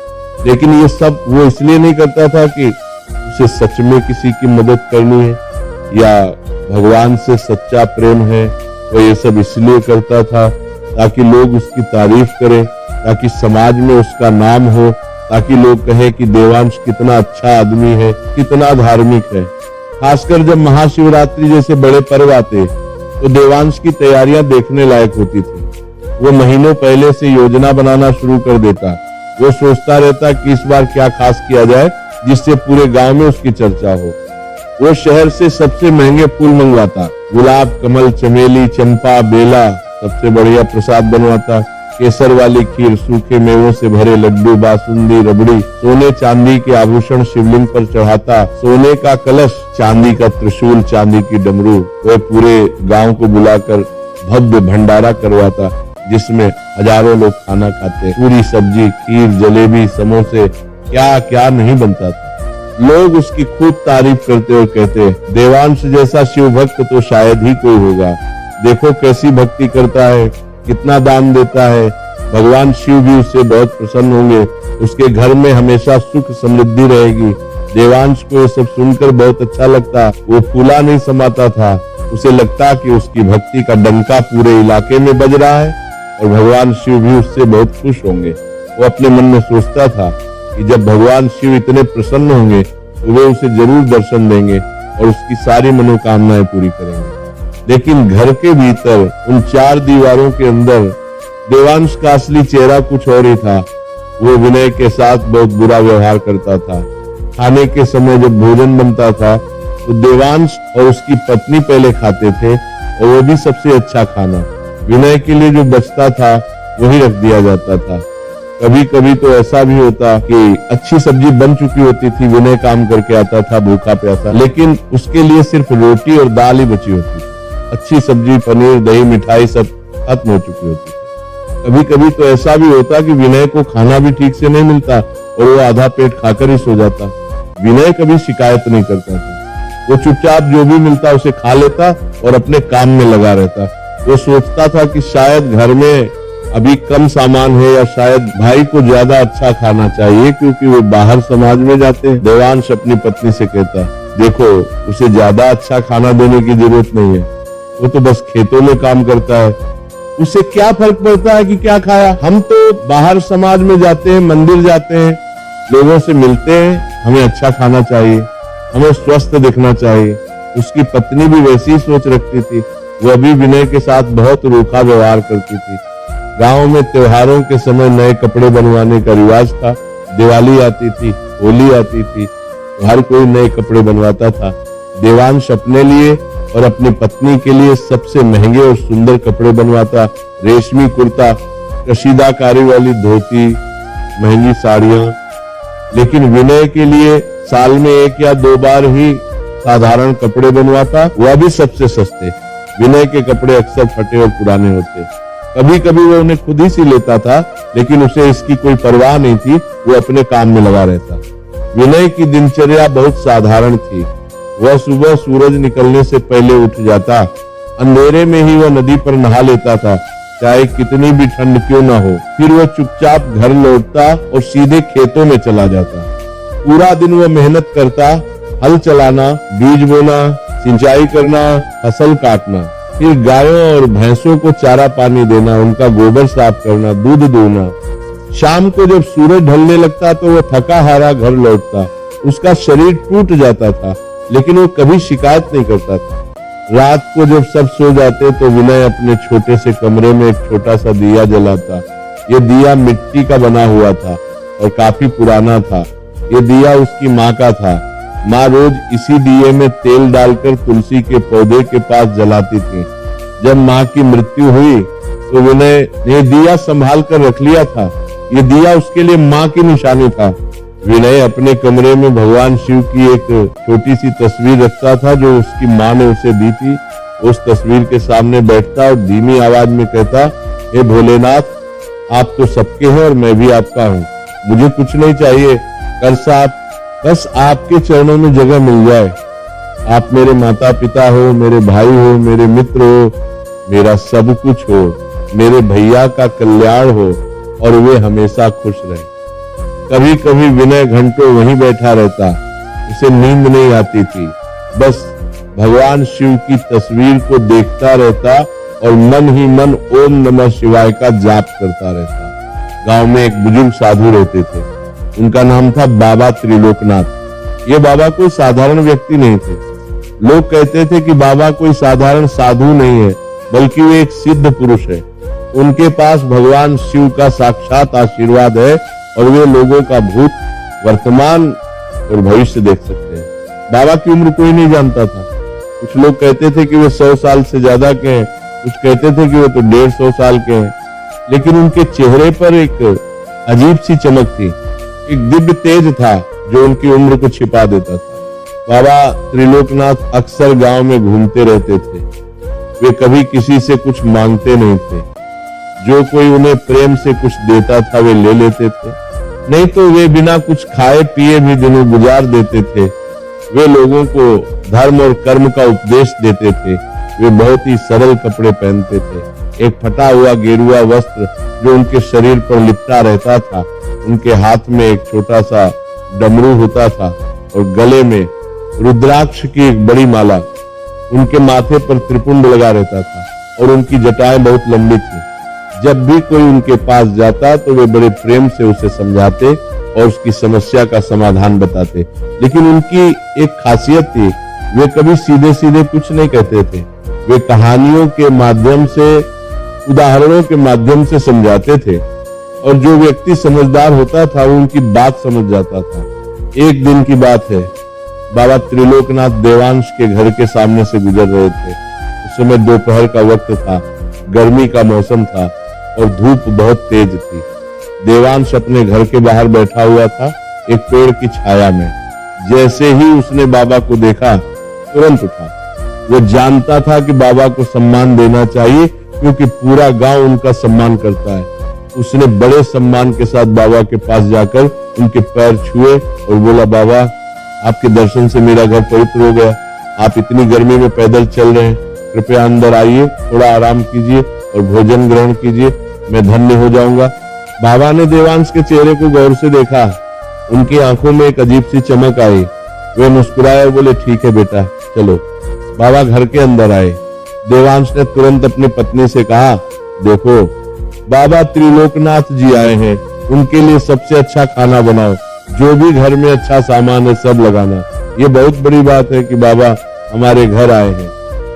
लेकिन ये सब वो इसलिए नहीं करता था कि उसे सच में किसी की मदद करनी है या भगवान से सच्चा प्रेम है। वो ये सब इसलिए करता था ताकि लोग उसकी तारीफ करें, ताकि समाज में उसका नाम हो, ताकि लोग कहें कि देवांश कितना अच्छा आदमी है, कितना धार्मिक है। खासकर जब महाशिवरात्रि जैसे बड़े पर्व आते तो देवांश की तैयारियां देखने लायक होती थी। वो महीनों पहले से योजना बनाना शुरू कर देता। वो सोचता रहता कि इस बार क्या खास किया जाए जिससे पूरे गांव में उसकी चर्चा हो। वो शहर से सबसे महंगे फूल मंगवाता, गुलाब, कमल, चमेली, चंपा, बेला, सबसे बढ़िया प्रसाद बनवाता। केसर वाली खीर, सूखे मेवों से भरे लड्डू, बासुंदी, रबड़ी, सोने चांदी के आभूषण शिवलिंग पर चढ़ाता, सोने का कलश, चांदी का त्रिशूल, चांदी की डमरू। वह पूरे गांव को बुलाकर भव्य भंडारा करवाता जिसमें हजारों लोग खाना खाते। पूरी सब्जी, खीर, जलेबी, समोसे, क्या क्या नहीं बनता था। लोग उसकी खूब तारीफ करते और कहते, देवांश जैसा शिव भक्त तो शायद ही कोई होगा। देखो कैसी भक्ति करता है, कितना दान देता है। भगवान शिव भी उससे बहुत प्रसन्न होंगे। उसके घर में हमेशा सुख समृद्धि रहेगी। देवांश को ये सब सुनकर बहुत अच्छा लगता। वो फूला नहीं समाता था। उसे लगता कि उसकी भक्ति का डंका पूरे इलाके में बज रहा है और भगवान शिव भी उससे बहुत खुश होंगे। वो अपने मन में सोचता था कि जब भगवान शिव इतने प्रसन्न होंगे तो वे उसे जरूर दर्शन देंगे और उसकी सारी मनोकामनाएं पूरी करेंगे। लेकिन घर के भीतर उन चार दीवारों के अंदर देवांश का असली चेहरा कुछ और ही था। वो विनय के साथ बहुत बुरा व्यवहार करता था। खाने के समय जब भोजन बनता था तो देवांश और उसकी पत्नी पहले खाते थे और वो भी सबसे अच्छा खाना। विनय के लिए जो बचता था वही रख दिया जाता था। कभी कभी तो ऐसा भी होता कि अच्छी सब्जी बन चुकी होती थी, विनय काम करके आता था भूखा प्यासा, लेकिन उसके लिए सिर्फ रोटी और दाल ही बची होती थी। अच्छी सब्जी, पनीर, दही, मिठाई सब खत्म हो चुकी होती थी। कभी कभी तो ऐसा भी होता कि विनय को खाना भी ठीक से नहीं मिलता और वो आधा पेट खाकर ही सो जाता। विनय कभी शिकायत नहीं करता था। वो चुपचाप जो भी मिलता उसे खा लेता और अपने काम में लगा रहता। वो सोचता था कि शायद घर में अभी कम सामान है या शायद भाई को ज्यादा अच्छा खाना चाहिए क्योंकि वो बाहर समाज में जाते हैं। देवांश अपनी पत्नी से कहता, देखो उसे ज्यादा अच्छा खाना देने की जरूरत नहीं है, वो तो बस खेतों में काम करता है, उसे क्या फर्क पड़ता है कि क्या खाया। हम तो बाहर समाज में जाते हैं, मंदिर जाते हैं, लोगों से मिलते हैं, हमें अच्छा खाना चाहिए, हमें स्वस्थ दिखना चाहिए। उसकी पत्नी भी वैसी ही सोच रखती थी। वह भी विनय के साथ बहुत रूखा व्यवहार करती थी। गांव में त्योहारों के समय नए कपड़े बनवाने का रिवाज था। दिवाली आती थी, होली आती थी, तो हर कोई नए कपड़े बनवाता था। देवांश अपने लिए और अपनी पत्नी के लिए सबसे महंगे और सुंदर कपड़े बनवाता। रेशमी कुर्ता, कशीदाकारी वाली धोती, महंगी साड़ियां। लेकिन विनय के लिए साल में 1 या 2 बार ही साधारण कपड़े बनवाता, वह भी सबसे सस्ते। विनय के कपड़े अक्सर फटे और पुराने होते। कभी कभी वो उन्हें खुद ही सी लेता था, लेकिन उसे इसकी कोई परवाह नहीं थी। वो अपने काम में लगा रहता। विनय की दिनचर्या बहुत साधारण थी। वह सुबह सूरज निकलने से पहले उठ जाता। अंधेरे में ही वह नदी पर नहा लेता था, चाहे कितनी भी ठंड क्यों ना हो। फिर वह चुपचाप घर लौटता और सीधे खेतों में चला जाता। पूरा दिन वह मेहनत करता, हल चलाना, बीज बोना, सिंचाई करना, फसल काटना, फिर गायों और भैंसों को चारा पानी देना, उनका गोबर साफ करना, दूध दूहना। शाम को जब सूरज ढलने लगता तो वह थका हारा घर लौटता। उसका शरीर टूट जाता था, लेकिन वो कभी शिकायत नहीं करता था। रात को जब सब सो जाते तो विनय अपने छोटे से कमरे में एक छोटा सा दिया जलाता। ये दिया मिट्टी का बना हुआ था और काफी पुराना था। ये दिया उसकी माँ का था। माँ रोज इसी दिए में तेल डालकर तुलसी के पौधे के पास जलाती थी। जब माँ की मृत्यु हुई तो विनय ने दिया संभाल कर रख लिया था। ये दिया उसके लिए माँ की निशानी था। विनय अपने कमरे में भगवान शिव की एक छोटी सी तस्वीर रखता था जो उसकी माँ ने उसे दी थी। उस तस्वीर के सामने बैठता और धीमी आवाज में कहता, हे भोलेनाथ, आप तो सबके हैं और मैं भी आपका हूँ। मुझे कुछ नहीं चाहिए कर साहब, बस आपके चरणों में जगह मिल जाए। आप मेरे माता पिता हो, मेरे भाई हो, मेरे मित्र हो, मेरा सब कुछ हो, मेरे भैया का कल्याण हो और वे हमेशा खुश रहे। कभी कभी विनय घंटों वहीं बैठा रहता, उसे नींद नहीं आती थी, बस भगवान शिव की तस्वीर को देखता रहता और मन ही मन ओम नमः शिवाय का जाप करता रहता। गांव में एक बुजुर्ग साधु रहते थे, उनका नाम था बाबा त्रिलोकनाथ। ये बाबा कोई साधारण व्यक्ति नहीं थे। लोग कहते थे कि बाबा कोई साधारण साधु नहीं है, बल्कि वे एक सिद्ध पुरुष है। उनके पास भगवान शिव का साक्षात आशीर्वाद है और वे लोगों का भूत, वर्तमान और भविष्य देख सकते हैं। बाबा की उम्र कोई नहीं जानता था। कुछ लोग कहते थे कि वे 100 साल से ज्यादा के हैं, कुछ कहते थे कि वे तो 150 साल के हैं, लेकिन उनके चेहरे पर एक अजीब सी चमक थी, एक दिव्य तेज था जो उनकी उम्र को छिपा देता था। बाबा त्रिलोकनाथ अक्सर गांव में घूमते रहते थे। वे कभी किसी से कुछ मांगते नहीं थे। जो कोई उन्हें प्रेम से कुछ देता था वे ले लेते थे, नहीं तो वे बिना कुछ खाए पिए भी दिनों गुजार देते थे। वे लोगों को धर्म और कर्म का उपदेश देते थे। वे बहुत ही सरल कपड़े पहनते थे। एक फटा हुआ गेरुआ वस्त्र जो उनके शरीर पर लिपटा रहता था, उनके हाथ में एक छोटा सा डमरू होता था और गले में रुद्राक्ष की एक बड़ी माला। उनके माथे पर त्रिपुंड लगा रहता था और उनकी जटाएं बहुत लंबी थी। जब भी कोई उनके पास जाता तो वे बड़े प्रेम से उसे समझाते और उसकी समस्या का समाधान बताते। लेकिन उनकी एक खासियत थी, वे कभी सीधे सीधे कुछ नहीं कहते थे। वे कहानियों के माध्यम से, उदाहरणों के माध्यम से समझाते थे और जो व्यक्ति समझदार होता था वो उनकी बात समझ जाता था। एक दिन की बात है, बाबा त्रिलोकनाथ देवांश के घर के सामने से गुजर रहे थे। उस समय दोपहर का वक्त था, गर्मी का मौसम था और धूप बहुत तेज थी। देवांश अपने घर के बाहर बैठा हुआ था, एक पेड़ की छाया में। जैसे ही उसने बाबा को देखा तुरंत उठा। वो जानता था कि बाबा को सम्मान देना चाहिए क्योंकि पूरा गांव उनका सम्मान करता है। उसने बड़े सम्मान के साथ बाबा के पास जाकर उनके पैर छुए और बोला, बाबा आपके दर्शन से मेरा घर पवित्र हो गया। आप इतनी गर्मी में पैदल चल रहे हैं, कृपया अंदर आइए, थोड़ा आराम कीजिए और भोजन ग्रहण कीजिए, मैं धन्य हो जाऊंगा। बाबा ने देवांश के चेहरे को गौर से देखा। उनकी आंखों में एक अजीब सी चमक आई। वे मुस्कुराए और बोले, ठीक है बेटा, चलो। बाबा घर के अंदर आए। देवांश ने तुरंत अपनी पत्नी से कहा, देखो बाबा त्रिलोकनाथ जी आए हैं, उनके लिए सबसे अच्छा खाना बनाओ, जो भी घर में अच्छा सामान है सब लगाना। ये बहुत बड़ी बात है कि बाबा हमारे घर आए हैं।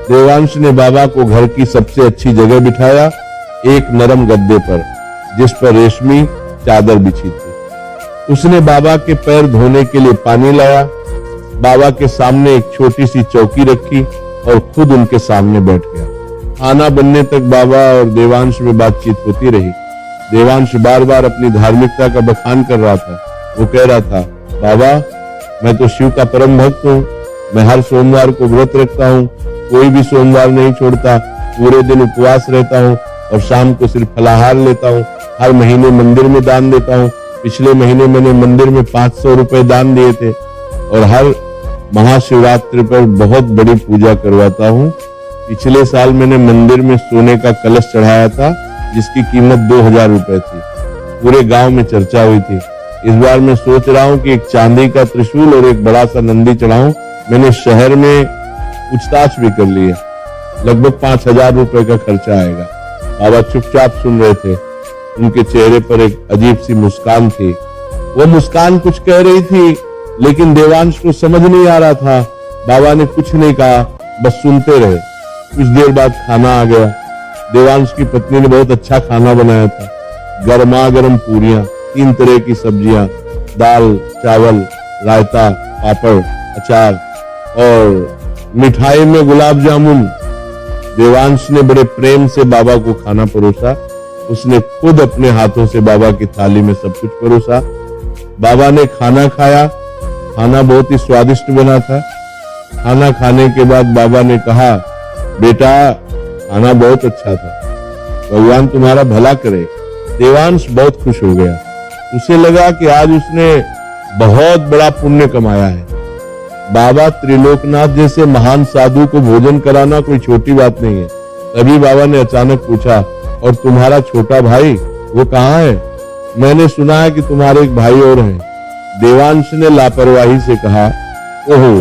देवांश ने बाबा को घर की सबसे अच्छी जगह बिठाया, एक नरम गद्दे पर जिस पर रेशमी चादर बिछी थी। उसने बाबा के पैर धोने के लिए पानी लाया, बाबा के सामने एक छोटी सी चौकी रखी और खुद उनके सामने बैठ गया। खाना बनने तक बाबा और देवांश में बातचीत होती रही। देवांश बार बार अपनी धार्मिकता का बखान कर रहा था। वो कह रहा था, बाबा मैं तो शिव का परम भक्त हूँ, मैं हर सोमवार को व्रत रखता हूँ, कोई भी सोमवार नहीं छोड़ता, पूरे दिन उपवास रहता हूँ और शाम को सिर्फ फलाहार लेता हूँ। हर महीने मंदिर में दान देता हूँ। पिछले महीने मैंने मंदिर में 500 रुपए दान दिए थे और हर महाशिवरात्रि पर बहुत बड़ी पूजा करवाता हूँ। पिछले साल मैंने मंदिर में सोने का कलश चढ़ाया था जिसकी कीमत 2000 रुपए थी। पूरे गांव में चर्चा हुई थी। इस बार मैं सोच रहा हूँ कि एक चांदी का त्रिशूल और एक बड़ा सा नंदी चढ़ाऊं। मैंने शहर में पूछताछ भी कर ली है, लगभग 5000 रुपए का खर्चा आएगा। बाबा चुपचाप सुन रहे थे। उनके चेहरे पर एक अजीब सी मुस्कान थी। वो मुस्कान कुछ कह रही थी लेकिन देवांश को समझ नहीं आ रहा था। बाबा ने कुछ नहीं कहा, बस सुनते रहे। कुछ देर बाद खाना आ गया। देवांश की पत्नी ने बहुत अच्छा खाना बनाया था। गर्मा गर्म पूरियां, 3 तरह की सब्जियां, दाल, चावल, रायता, पापड़, अचार और मिठाई में गुलाब जामुन। देवांश ने बड़े प्रेम से बाबा को खाना परोसा। उसने खुद अपने हाथों से बाबा की थाली में सब कुछ परोसा। बाबा ने खाना खाया। खाना बहुत ही स्वादिष्ट बना था। खाना खाने के बाद बाबा ने कहा, बेटा खाना बहुत अच्छा था, भगवान तुम्हारा भला करे। देवांश बहुत खुश हो गया। उसे लगा कि आज उसने बहुत बड़ा पुण्य कमाया है। बाबा त्रिलोकनाथ जैसे महान साधु को भोजन कराना कोई छोटी बात नहीं है। तभी बाबा ने अचानक पूछा, और तुम्हारा छोटा भाई वो कहाँ है? मैंने सुना है कि तुम्हारे एक भाई और हैं। देवांश ने लापरवाही से कहा, ओहो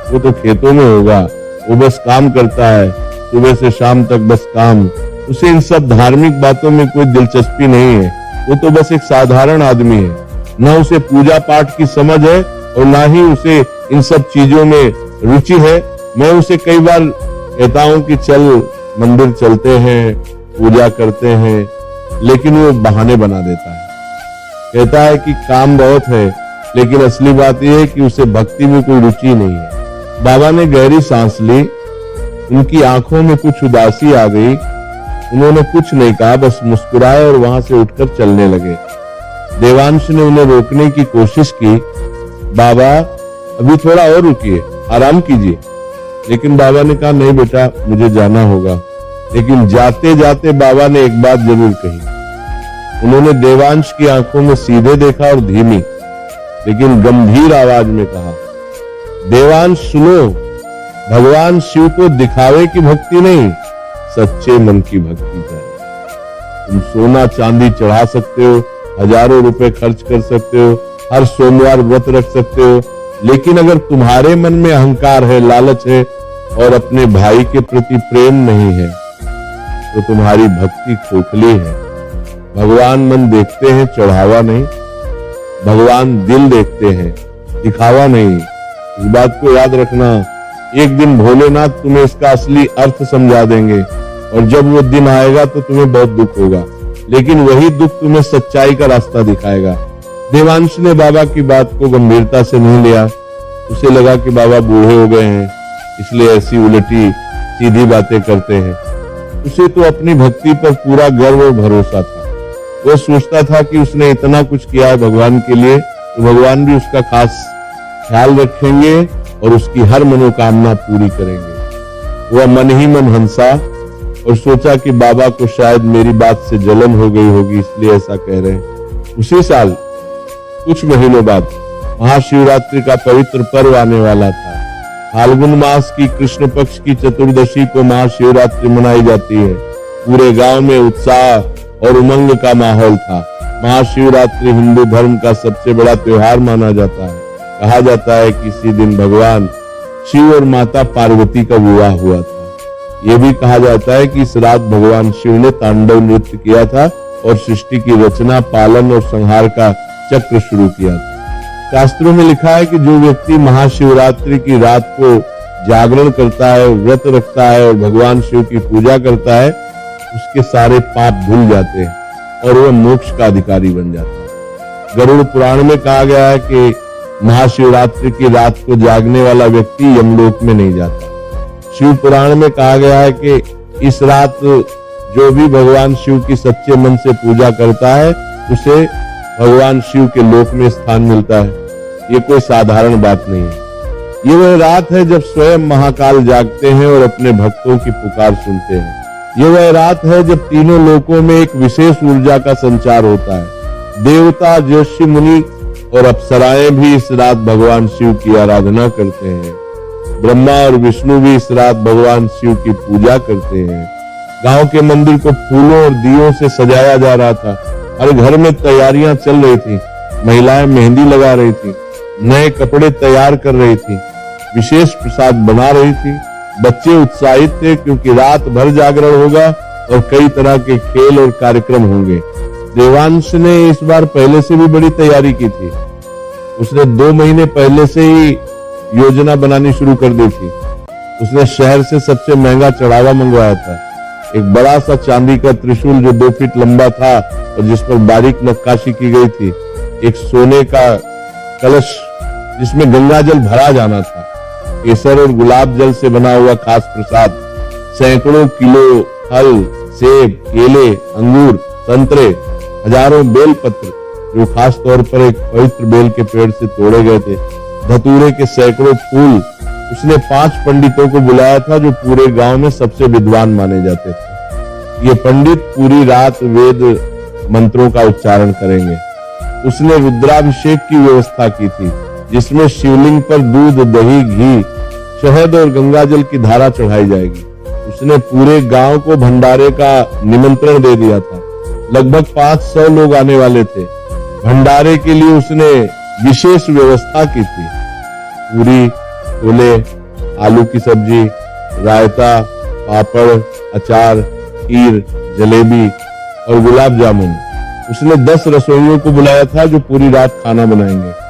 वो तो खेतों में होगा, वो बस काम करता है, सुबह से शाम तक बस काम। उसे इन सब धार्मिक बातों में कोई दिलचस्पी नहीं है। वो तो बस एक साधारण आदमी है। न उसे पूजा पाठ की समझ है और ना ही उसे इन सब चीजों में रुचि है। मैं उसे कई बार कहता हूं कि चल मंदिर चलते हैं, पूजा करते हैं, लेकिन वो बहाने बना देता है। कहता है कि काम बहुत है, लेकिन असली बात यह है कि उसे भक्ति में कोई रुचि नहीं है। बाबा ने गहरी सांस ली। उनकी आंखों में कुछ उदासी आ गई। उन्होंने कुछ नहीं कहा, बस मुस्कुराए और वहां से उठकर चलने लगे। देवांश ने उन्हें रोकने की कोशिश की, बाबा अभी थोड़ा और रुकिए, आराम कीजिए। लेकिन बाबा ने कहा, नहीं बेटा मुझे जाना होगा। लेकिन जाते जाते बाबा ने एक बात जरूर कही। उन्होंने देवांश की आंखों में सीधे देखा और धीमी लेकिन गंभीर आवाज में कहा, देवांश सुनो, भगवान शिव को दिखावे की भक्ति नहीं, सच्चे मन की भक्ति चाहिए। तुम सोना चांदी चढ़ा सकते हो, हजारों रुपए खर्च कर सकते हो, हर सोमवार व्रत रख सकते हो, लेकिन अगर तुम्हारे मन में अहंकार है, लालच है और अपने भाई के प्रति प्रेम नहीं है, तो तुम्हारी भक्ति खोखली है। भगवान मन देखते हैं, चढ़ावा नहीं। भगवान दिल देखते हैं, दिखावा नहीं। इस बात को याद रखना। एक दिन भोलेनाथ तुम्हें इसका असली अर्थ समझा देंगे, और जब वो दिन आएगा तो तुम्हें बहुत दुख होगा, लेकिन वही दुख तुम्हें सच्चाई का रास्ता दिखाएगा। देवांश ने बाबा की बात को गंभीरता से नहीं लिया। उसे लगा कि बाबा बूढ़े हो गए हैं, इसलिए ऐसी उलटी सीधी बातें करते हैं। उसे तो अपनी भक्ति पर पूरा गर्व और भरोसा था। वो सोचता था कि उसने इतना कुछ किया है भगवान के लिए, तो भगवान भी उसका खास ख्याल रखेंगे और उसकी हर मनोकामना पूरी करेंगे। वह मन ही मन हंसा और सोचा कि बाबा को शायद मेरी बात से जलन हो गई होगी, इसलिए ऐसा कह रहे हैं। उसी साल कुछ महीनों बाद महाशिवरात्रि का पवित्र पर्व आने वाला था। फाल्गुन मास की कृष्ण पक्ष की चतुर्दशी को महाशिवरात्रि मनाई जाती है। पूरे गांव में उत्साह और उमंग का माहौल था। महाशिवरात्रि हिंदू धर्म का सबसे बड़ा त्योहार माना जाता है। कहा जाता है कि इसी दिन भगवान शिव और माता पार्वती का विवाह हुआ था। यह भी कहा जाता है कि इस रात भगवान शिव ने तांडव नृत्य किया था और सृष्टि की रचना, पालन और संहार का चक्र शुरू किया था। शास्त्रों में लिखा है कि जो व्यक्ति महाशिवरात्रि की रात को जागरण करता है, व्रत रखता है और भगवान शिव की पूजा करता है, उसके सारे पाप धुल जाते हैं और वह मोक्ष का अधिकारी बन जाता है। गरुड़ पुराण में कहा गया है कि महाशिवरात्रि की रात को जागने वाला व्यक्ति यमलोक में नहीं जाता। शिव पुराण में कहा गया है कि इस रात जो भी भगवान शिव की सच्चे मन से पूजा करता है, उसे भगवान शिव के लोक में स्थान मिलता है। ये कोई साधारण बात नहीं है। ये वह रात है जब स्वयं महाकाल जागते हैं और अपने भक्तों की पुकार सुनते हैं। ये वह रात है जब तीनों लोकों में एक विशेष ऊर्जा का संचार होता है। देवता, ज्योतिषी मुनि और अप्सराएं भी इस रात भगवान शिव की आराधना करते हैं। ब्रह्मा और विष्णु भी इस रात भगवान शिव की पूजा करते हैं। गांव के मंदिर को फूलों और दियों से सजाया जा रहा था। हर घर में तैयारियां चल रही थी। महिलाएं मेहंदी लगा रही थी, नए कपड़े तैयार कर रही थी, विशेष प्रसाद बना रही थी। बच्चे उत्साहित थे क्योंकि रात भर जागरण होगा और कई तरह के खेल और कार्यक्रम होंगे। देवांश ने इस बार पहले से भी बड़ी तैयारी की थी। उसने 2 महीने पहले से ही योजना बनानी शुरू कर दी थी। उसने शहर से सबसे महंगा चढ़ावा मंगवाया था, एक बड़ा सा चांदी का त्रिशूल जो 2 फीट लंबा था और जिस पर बारीक नक्काशी की गई थी, एक सोने का कलश जिसमें गंगा जल भरा जाना था, केसर और गुलाब जल से बना हुआ खास प्रसाद, सैकड़ों किलो फल, सेब, केले, अंगूर, संतरे, हजारों बेलपत्र, जो खास तौर पर एक पवित्र बेल के पेड़ से तोड़े गए थे, धतूरे के सैकड़ों फूल, उसने 5 पंडितों को बुलाया था जो पूरे गांव में सबसे विद्वान माने जाते थे। ये पंडित पूरी रात वेद मंत्रों का उच्चारण करेंगे। उसने रुद्राभिषेक की व्यवस्था की थी, जिसमें शिवलिंग पर दूध, दही, घी, शहद और गंगाजल की धारा चढ़ाई जाएगी। उसने पूरे गांव को भंडारे का निमंत्रण दे दिया था। लगभग 500 लोग आने वाले थे। भंडारे के लिए उसने विशेष व्यवस्था की थी। पूरी, छोले, आलू की सब्जी, रायता, पापड़, अचार, खीर, जलेबी और गुलाब जामुन। उसने 10 रसोइयों को बुलाया था जो पूरी रात खाना बनाएंगे।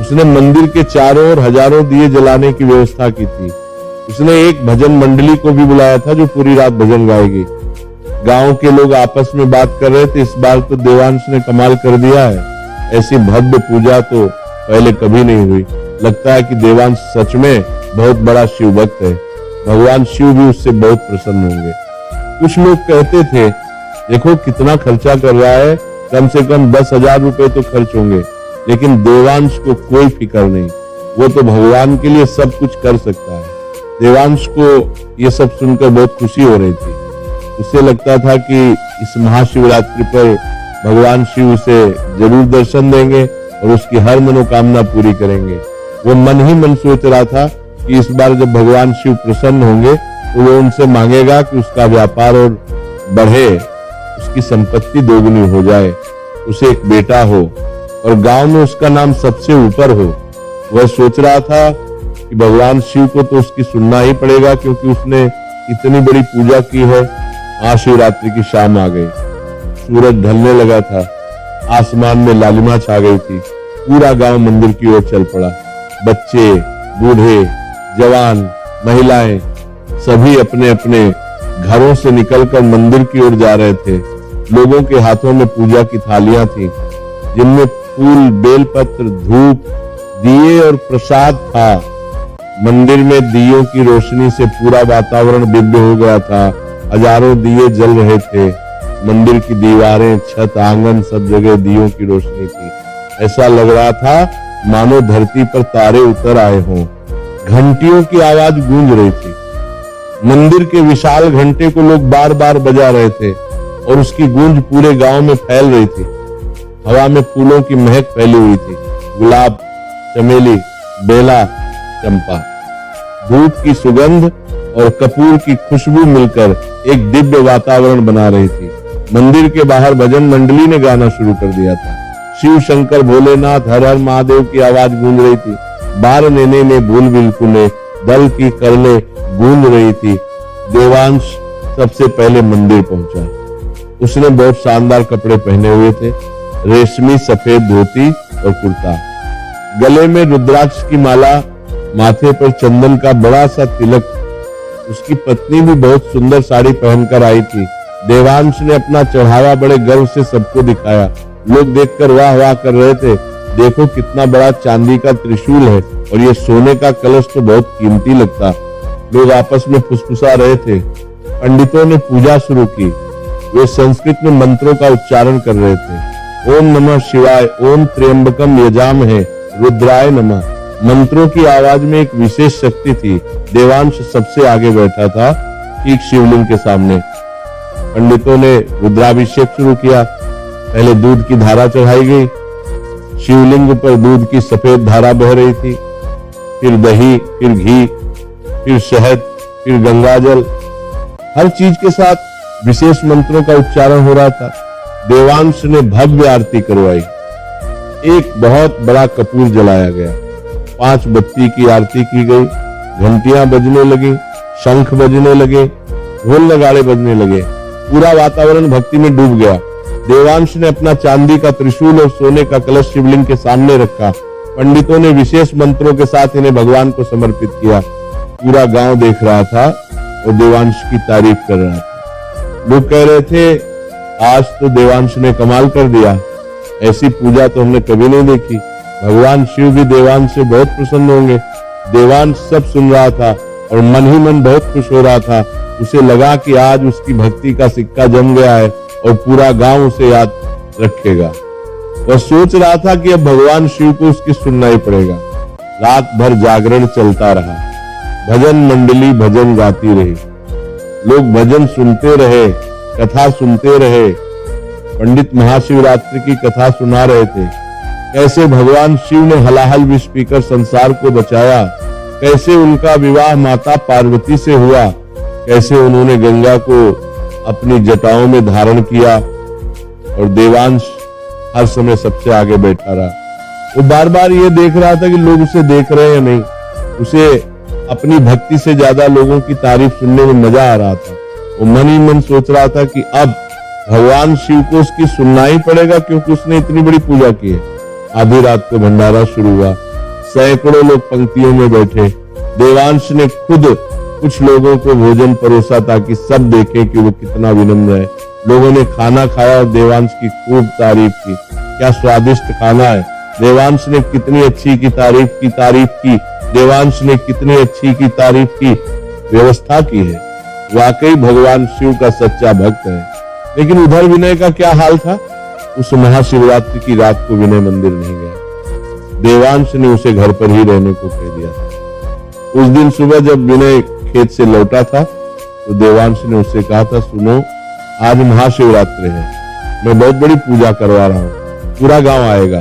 उसने मंदिर के चारों ओर हजारों दिए जलाने की व्यवस्था की थी। उसने एक भजन मंडली को भी बुलाया था जो पूरी रात भजन गाएगी। गांव के लोग आपस में बात कर रहे थे, इस बार तो देवांश ने कमाल कर दिया है। ऐसी भव्य पूजा तो पहले कभी नहीं हुई। लगता है कि देवांश सच में बहुत बड़ा शिव भक्त है। भगवान शिव भी उससे बहुत प्रसन्न होंगे। कुछ लोग कहते थे, देखो कितना खर्चा कर रहा है, कम से कम 10,000 रुपए तो खर्च होंगे। लेकिन देवांश को कोई फिक्र नहीं, वो तो भगवान के लिए सब कुछ कर सकता है। देवांश को ये सब सुनकर बहुत खुशी हो रही थी। उसे लगता था कि इस महाशिवरात्रि पर भगवान शिव उसे जरूर दर्शन देंगे और उसकी हर मनोकामना पूरी करेंगे। वो मन ही मन सोच रहा था कि इस बार जब भगवान शिव प्रसन्न होंगे तो वो उनसे मांगेगा कि उसका व्यापार और बढ़े, उसकी संपत्ति दोगुनी हो जाए, उसे एक बेटा हो और गांव में उसका नाम सबसे ऊपर हो। वह सोच रहा था कि भगवान शिव को तो उसकी सुनना ही पड़ेगा, क्योंकि उसने इतनी बड़ी पूजा की है। महाशिवरात्रि की शाम आ गई। सूरज ढलने लगा था। आसमान में लालिमा छा गई थी। पूरा गांव मंदिर की ओर चल पड़ा। बच्चे, बूढ़े, जवान, महिलाएं सभी अपने अपने घरों से निकलकर मंदिर की ओर जा रहे थे। लोगों के हाथों में पूजा की थालियां थीं, जिनमें फूल, बेलपत्र, धूप, दिए और प्रसाद था। मंदिर में दियों की रोशनी से पूरा वातावरण दिव्य हो गया था। हजारों दिए जल रहे थे। मंदिर की दीवारें, छत, आंगन, सब जगह दियों की रोशनी थी। ऐसा लग रहा था मानो धरती पर तारे उतर आए हों। घंटियों की आवाज गूंज रही थी। मंदिर के विशाल घंटे को लोग बार बार बजा रहे थे और उसकी गूंज पूरे गांव में फैल रही थी। हवा में फूलों की महक फैली हुई थी। गुलाब, चमेली, बेला, चंपा। धूप की सुगंध और कपूर की खुशबू मिलकर एक दिव्य वातावरण बना रही थी। मंदिर के बाहर भजन मंडली ने गाना शुरू कर दिया था। शिव शंकर भोलेनाथ हर हर महादेव की आवाज गूंज रही थी। बार नेने ने भूल बिल्कुले, दल की करले गूंज रही थी। देवांश सबसे पहले मंदिर पहुंचा। उसने बहुत शानदार कपड़े पहने हुए थे, रेशमी सफेद धोती और कुर्ता, गले में रुद्राक्ष की माला, माथे पर चंदन का बड़ा सा तिलक। उसकी पत्नी भी बहुत सुंदर साड़ी पहनकर आई थी। देवांश ने अपना चढ़ावा बड़े गर्व से सबको दिखाया। लोग देखकर वाह वाह कर रहे थे। देखो कितना बड़ा चांदी का त्रिशूल है और ये सोने का कलश तो बहुत कीमती लगता। लोग आपस में फुसफुसा रहे थे। पंडितों ने पूजा शुरू की। वे संस्कृत में मंत्रों का उच्चारण कर रहे थे। ओम नमः शिवाय, ओम त्र्यंबकम यजामहे, रुद्राय नमः। मंत्रों की आवाज में एक विशेष शक्ति थी। देवांश सबसे आगे बैठा था, ठीक शिवलिंग के सामने। पंडितों ने रुद्राभिषेक शुरू किया। पहले दूध की धारा चढ़ाई गई। शिवलिंग पर दूध की सफेद धारा बह रही थी। फिर दही, फिर घी, फिर शहद, फिर गंगाजल। हर चीज के साथ विशेष मंत्रों का उच्चारण हो रहा था। देवांश ने भव्य आरती करवाई। एक बहुत बड़ा कपूर जलाया गया। 5 बत्ती की आरती की गई। घंटियां बजने लगी, शंख बजने लगे, ढोल नगाड़े बजने लगे। पूरा वातावरण भक्ति में डूब गया। देवांश ने अपना चांदी का त्रिशूल और सोने का कलश शिवलिंग के सामने रखा। पंडितों ने विशेष मंत्रों के साथ इन्हें भगवान को समर्पित किया। पूरा गांव देख रहा था और देवांश की तारीफ कर रहा था। लोग कह रहे थे, आज तो देवांश ने कमाल कर दिया। ऐसी पूजा तो हमने कभी नहीं देखी। भगवान शिव भी देवांश से बहुत प्रसन्न होंगे। देवांश सब सुन रहा था और मन ही मन बहुत खुश हो रहा था। उसे लगा कि आज उसकी भक्ति का सिक्का जम गया है और पूरा गांव उसे याद रखेगा। वह सोच रहा था कि अब भगवान शिव को उसकी सुनना ही पड़ेगा। रात भर जागरण चलता रहा, भजन मंडली भजन गाती रही, लोग भजन सुनते रहे, कथा सुनते रहे। पंडित महाशिवरात्रि की कथा सुना रहे थे, कैसे भगवान शिव ने हलाहल विष पीकर संसार को बचाया, कैसे उनका विवाह माता पार्वती से हुआ, कैसे उन्होंने गंगा को अपनी जटाओं में धारण किया और देवांश हर समय सबसे आगे बैठा रहा। वो बार बार ये देख रहा था कि लोग उसे देख रहे हैं या नहीं। उसे अपनी भक्ति से ज्यादा लोगों की तारीफ सुनने में मजा आ रहा था। वो मन ही मन सोच रहा था कि अब भगवान शिव को उसकी सुनना ही पड़ेगा, क्योंकि उसने इतनी बड़ी पूजा की है। आधी रात को भंडारा शुरू हुआ, सैकड़ों लोग पंक्तियों में बैठे। देवांश ने खुद कुछ लोगों को भोजन परोसा ताकि सब देखें कि वो कितना विनम्र है। लोगों ने खाना खाया और देवांश की खूब तारीफ की, क्या स्वादिष्ट खाना है। देवांश ने कितनी अच्छी की तारीफ की, देवांश ने कितनी अच्छी की तारीफ की, व्यवस्था की है। वाकई भगवान शिव का सच्चा भक्त है। लेकिन उधर विनय का क्या हाल था? उस महाशिवरात्रि की रात को विनय मंदिर नहीं गया। देवांश ने उसे घर पर ही रहने को कह दिया था। उस दिन सुबह जब विनय खेत से लौटा था तो देवांश ने उससे कहा था, सुनो, आज महाशिवरात्रि है, मैं बहुत बड़ी पूजा करवा रहा हूँ, पूरा गांव आएगा,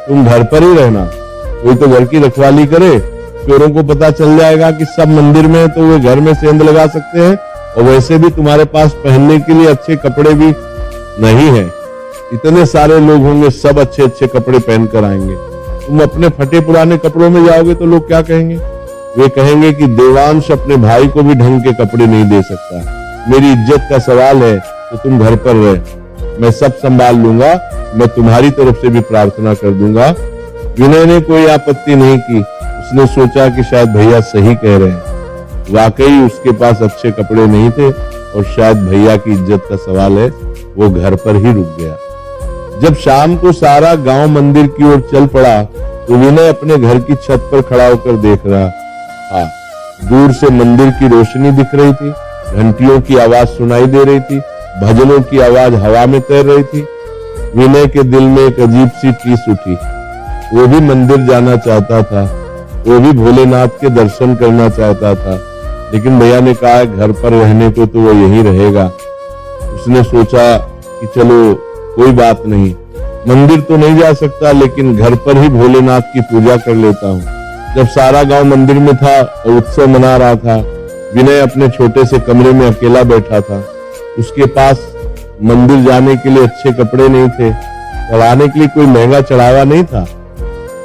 तुम घर पर ही रहना। कोई तो घर की रखवाली करे, चोरों को पता चल जाएगा कि सब मंदिर में है तो वे घर में सेंध लगा सकते हैं, और वैसे भी तुम्हारे पास पहनने के लिए अच्छे कपड़े भी नहीं है। इतने सारे लोग होंगे, सब अच्छे अच्छे कपड़े पहनकर आएंगे, तुम अपने फटे पुराने कपड़ों में जाओगे तो लोग क्या कहेंगे? वे कहेंगे कि देवांश अपने भाई को भी ढंग के कपड़े नहीं दे सकता। मेरी इज्जत का सवाल है तो तुम घर पर रहे, मैं सब संभाल लूंगा, मैं तुम्हारी तरफ से भी प्रार्थना कर दूंगा। विनय ने कोई आपत्ति नहीं की। उसने सोचा कि शायद भैया सही कह रहे हैं, वाकई उसके पास अच्छे कपड़े नहीं थे और शायद भैया की इज्जत का सवाल है। वो घर पर ही रुक गया। जब शाम को सारा गांव मंदिर की ओर चल पड़ा तो विनय अपने घर की छत पर खड़ा होकर देख रहा था। दूर से मंदिर की रोशनी दिख रही थी, घंटियों की आवाज सुनाई दे रही थी, भजनों की आवाज हवा में तैर रही थी। विनय के दिल में एक अजीब सी टीस उठी। वो भी मंदिर जाना चाहता था, वो भी भोलेनाथ के दर्शन करना चाहता था, लेकिन भैया ने कहा घर पर रहने को तो वो यहीं रहेगा। उसने सोचा कि चलो कोई बात नहीं, मंदिर तो नहीं जा सकता लेकिन घर पर ही भोलेनाथ की पूजा कर लेता हूँ। जब सारा गांव मंदिर में था और उत्सव मना रहा था, विनय अपने छोटे से कमरे में अकेला बैठा था। उसके पास मंदिर जाने के लिए अच्छे कपड़े नहीं थे, चढ़ाने के लिए कोई महंगा चढ़ावा नहीं था।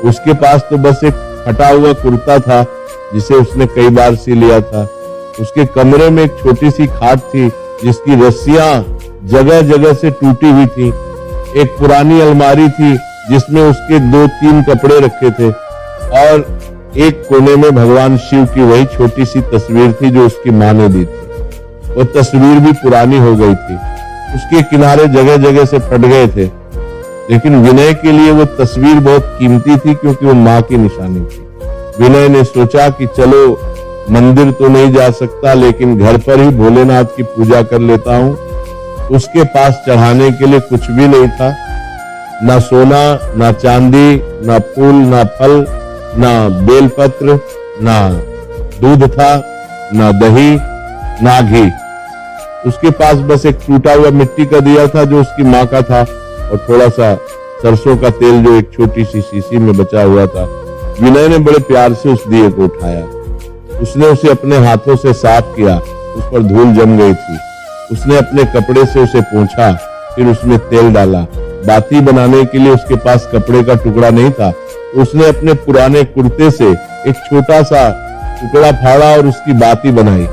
उसके पास तो बस एक फटा हुआ कुर्ता था जिसे उसने कई बार सी लिया था। उसके कमरे में एक छोटी सी खाट थी जिसकी रस्सियां जगह जगह से टूटी हुई थी। एक पुरानी अलमारी थी जिसमें उसके 2-3 कपड़े रखे थे और एक कोने में भगवान शिव की वही छोटी सी तस्वीर थी जो उसकी मां ने दी थी। वो तस्वीर भी पुरानी हो गई थी, उसके किनारे जगह जगह से फट गए थे, लेकिन विनय के लिए वो तस्वीर बहुत कीमती थी क्योंकि वो मां की निशानी थी। विनय ने सोचा कि चलो मंदिर तो नहीं जा सकता लेकिन घर पर ही भोलेनाथ की पूजा कर लेता हूँ। उसके पास चढ़ाने के लिए कुछ भी नहीं था, ना सोना, ना चांदी, ना फूल, ना फल, ना बेलपत्र, ना दूध था, ना दही, ना घी। उसके पास बस एक टूटा हुआ मिट्टी का दिया था जो उसकी माँ का था और थोड़ा सा सरसों का तेल जो एक छोटी सी शीशी में बचा हुआ था। विनय ने बड़े प्यार से उस दिए को उठाया। उसने उसे अपने हाथों से साफ किया, उस पर धूल जम गई थी। उसने अपने कपड़े से उसे पोंछा, फिर उसमें तेल डाला। बाती बनाने के लिए उसके पास कपड़े का टुकड़ा नहीं था, तो उसने अपने पुराने कुर्ते से एक छोटा सा टुकड़ा फाड़ा और उसकी बाती बनाई।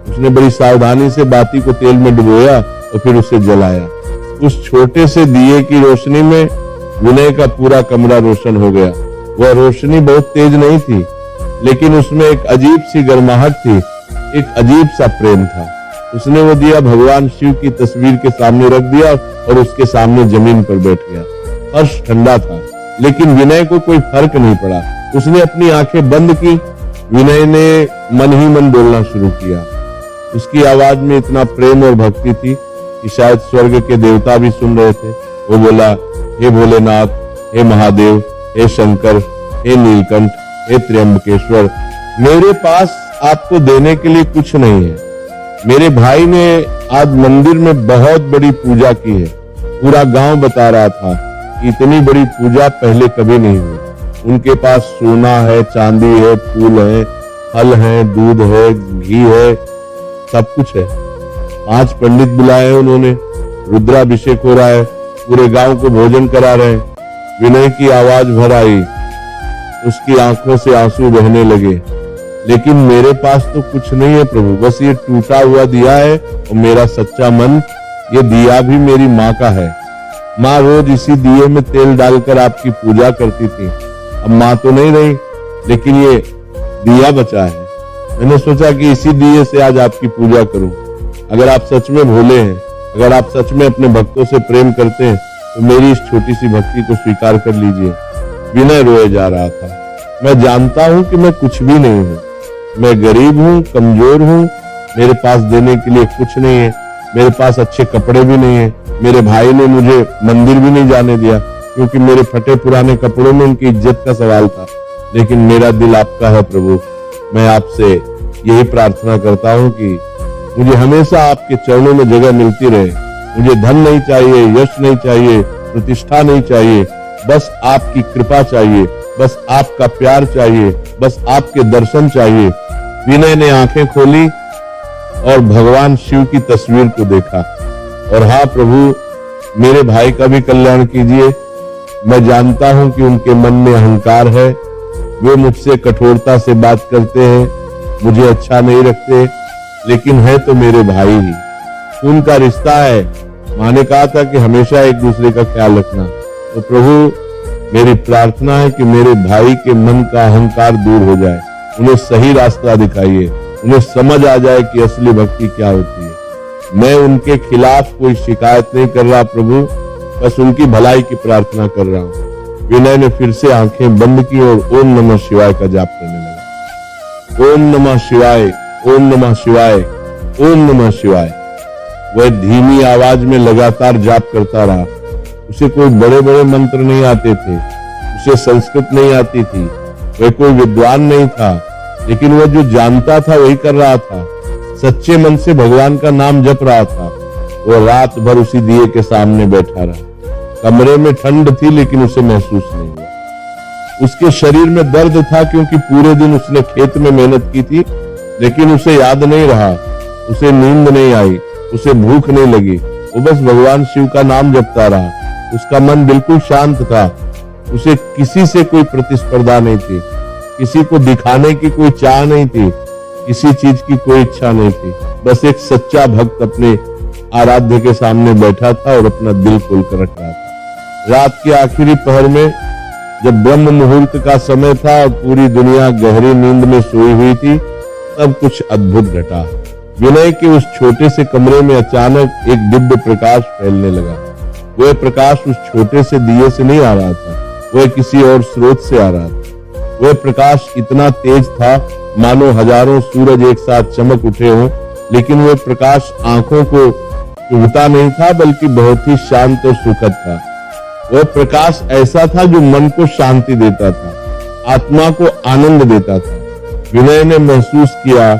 उसने बड़ी सावधानी से बाती को तेल में डुबोया और फिर उसे जलाया। उस छोटे से दिए की रोशनी में विनय का पूरा कमरा रोशन हो गया। वह रोशनी बहुत तेज नहीं थी, लेकिन उसमें एक अजीब सी गर्माहट थी, एक अजीब सा प्रेम था। उसने वो दिया भगवान शिव की तस्वीर के सामने रख दिया और उसके सामने जमीन पर बैठ गया। फर्श ठंडा था, लेकिन विनय को कोई फर्क नहीं पड़ा। उसने अपनी आंखें बंद की। विनय ने मन ही मन बोलना शुरू किया। उसकी आवाज में इतना प्रेम और भक्ति थी कि शायद स्वर्ग के देवता भी सुन रहे थे। वो बोला, हे भोलेनाथ, हे महादेव, हे शंकर, हे नीलकंठ, हे त्र्यंबकेश्वर, मेरे पास आपको देने के लिए कुछ नहीं है। मेरे भाई ने आज मंदिर में बहुत बड़ी पूजा की है। पूरा गांव बता रहा था कि इतनी बड़ी पूजा पहले कभी नहीं हुई। उनके पास सोना है, चांदी है, फूल है, फल है, दूध है, घी है, सब कुछ है। 5 पंडित बुलाए हैं उन्होंने, रुद्राभिषेक हो रहा है, पूरे गांव को भोजन करा रहे हैं। विनय की आवाज भर आई, उसकी आंखों से आंसू बहने लगे। लेकिन मेरे पास तो कुछ नहीं है प्रभु, बस ये टूटा हुआ दिया है और मेरा सच्चा मन। ये दिया भी मेरी माँ का है। माँ रोज इसी दिए में तेल डालकर आपकी पूजा करती थी। अब माँ तो नहीं रही, लेकिन ये दिया बचा है। मैंने सोचा कि इसी दिए से आज आपकी पूजा करूं। अगर आप सच में भोले हैं, अगर आप सच में अपने भक्तों से प्रेम करते हैं, तो मेरी इस छोटी सी भक्ति को स्वीकार कर लीजिए। विनय रोए जा रहा था। मैं जानता हूं कि मैं कुछ भी नहीं हूं। मैं गरीब हूं, कमजोर हूं, मेरे पास देने के लिए कुछ नहीं है। मेरे पास अच्छे कपड़े भी नहीं है। मेरे भाई ने मुझे मंदिर भी नहीं जाने दिया, क्योंकि मेरे फटे पुराने कपड़ों में उनकी इज्जत का सवाल था। लेकिन मेरा दिल आपका है प्रभु। मैं आपसे यही प्रार्थना करता हूं कि मुझे हमेशा आपके चरणों में जगह मिलती रहे। मुझे धन नहीं चाहिए, यश नहीं चाहिए, प्रतिष्ठा नहीं चाहिए, बस आपकी कृपा चाहिए, बस आपका प्यार चाहिए, बस आपके दर्शन चाहिए। विनय ने आंखें खोली और भगवान शिव की तस्वीर को देखा। और हाँ प्रभु, मेरे भाई का भी कल्याण कीजिए। मैं जानता हूं कि उनके मन में अहंकार है। वे मुझसे कठोरता से बात करते हैं, मुझे अच्छा नहीं रखते, लेकिन है तो मेरे भाई ही। खून का रिश्ता है। माँ ने कहा था कि हमेशा एक दूसरे का ख्याल रखना। तो प्रभु, मेरी प्रार्थना है कि मेरे भाई के मन का अहंकार दूर हो जाए। उन्हें सही रास्ता दिखाइए, उन्हें समझ आ जाए कि असली भक्ति क्या होती है। मैं उनके खिलाफ कोई शिकायत नहीं कर रहा प्रभु, बस उनकी भलाई की प्रार्थना कर रहा हूँ। विनय ने फिर से आंखें बंद की और ओम नमः शिवाय का जाप करने लगा। ओम नमः शिवाय, ओम नमः शिवाय, ओम नमः शिवाय। वह धीमी आवाज में लगातार जाप करता रहा। उसे कोई बड़े बड़े मंत्र नहीं आते थे, उसे संस्कृत नहीं आती थी, वह कोई विद्वान नहीं था, लेकिन वह जो जानता था वही कर रहा था। सच्चे मन से भगवान का नाम जप रहा था। वह रात भर उसी दिए के सामने बैठा रहा। कमरे में ठंड थी, लेकिन उसे महसूस नहीं हुआ। उसके शरीर में दर्द था, क्योंकि पूरे दिन उसने खेत में मेहनत की थी, लेकिन उसे याद नहीं रहा, उसे नींद नहीं आई, उसे भूख नहीं लगी। वो बस भगवान शिव का नाम जपता रहा। उसका मन बिल्कुल शांत था। उसे किसी से कोई प्रतिस्पर्धा नहीं थी, किसी को दिखाने की कोई चाह नहीं थी, किसी चीज की कोई इच्छा नहीं थी। बस एक सच्चा भक्त अपने आराध्य के सामने बैठा था और अपना दिल खोलकर रख रहा था। रात के आखिरी पहर में, जब ब्रह्म मुहूर्त का समय था और पूरी दुनिया गहरी नींद में सोई हुई थी, तब कुछ अद्भुत घटा। विनय के उस छोटे से कमरे में अचानक एक दिव्य प्रकाश फैलने लगा। वह प्रकाश उस छोटे से दिए से नहीं आ रहा था, वह किसी और स्रोत से आ रहा था। वह प्रकाश इतना तेज था मानो हजारों सूरज एक साथ चमक उठे हों, लेकिन वह प्रकाश आंखों को चुभता नहीं था, बल्कि बहुत ही शांत और सुखद था। वह प्रकाश ऐसा था जो मन को शांति देता था, आत्मा को आनंद देता था। विनय ने महसूस किया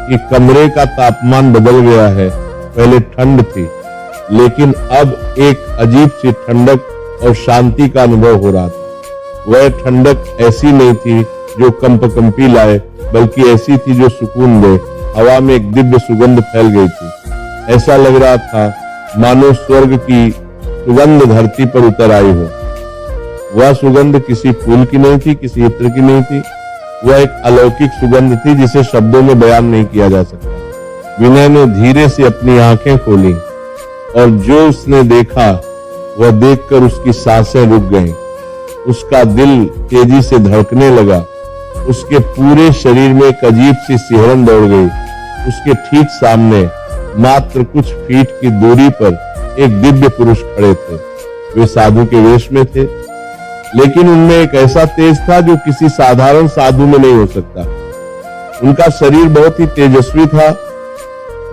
कि कमरे का तापमान बदल गया है। पहले ठंड थी, लेकिन अब एक अजीब सी ठंडक और शांति का अनुभव हो रहा था। वह ठंडक ऐसी नहीं थी जो कंपकंपी लाए, बल्कि ऐसी थी जो सुकून दे। हवा में एक दिव्य सुगंध फैल गई थी। ऐसा लग रहा था मानो स्वर्ग की सुगंध धरती पर उतर आई हो। वह सुगंध किसी फूल की नहीं थी, किसी इत्र की नहीं थी। वह एक अलौकिक सुगंध थी जिसे शब्दों में बयान नहीं किया जा सकता। विनय ने धीरे से अपनी आंखें खोली और जो उसने देखा वह देखकर उसकी सांसें रुक गईं। उसका दिल तेजी से धड़कने लगा। उसके पूरे शरीर में एक अजीब सी सिहरन दौड़ गई। उसके ठीक सामने मात्र कुछ फीट की दूरी पर एक दिव्य पुरुष खड़े थे। वे साधु के वेश में थे, लेकिन उनमें एक ऐसा तेज था जो किसी साधारण साधु में नहीं हो सकता। उनका शरीर बहुत ही तेजस्वी था।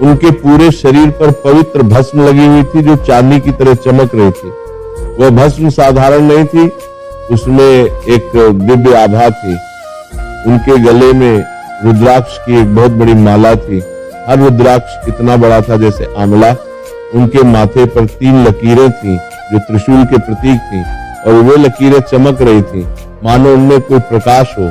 उनके पूरे शरीर पर पवित्र भस्म लगी हुई थी जो चांदी की तरह चमक रही थी। वह भस्म साधारण नहीं थी, उसमें एक दिव्य आभा थी। उनके गले में रुद्राक्ष की एक बहुत बड़ी माला थी। हर रुद्राक्ष इतना बड़ा था जैसे आंवला। उनके माथे पर 3 लकीरें थीं जो त्रिशूल के प्रतीक थीं, और वे लकीरें चमक रही थीं मानो उनमें कोई प्रकाश हो।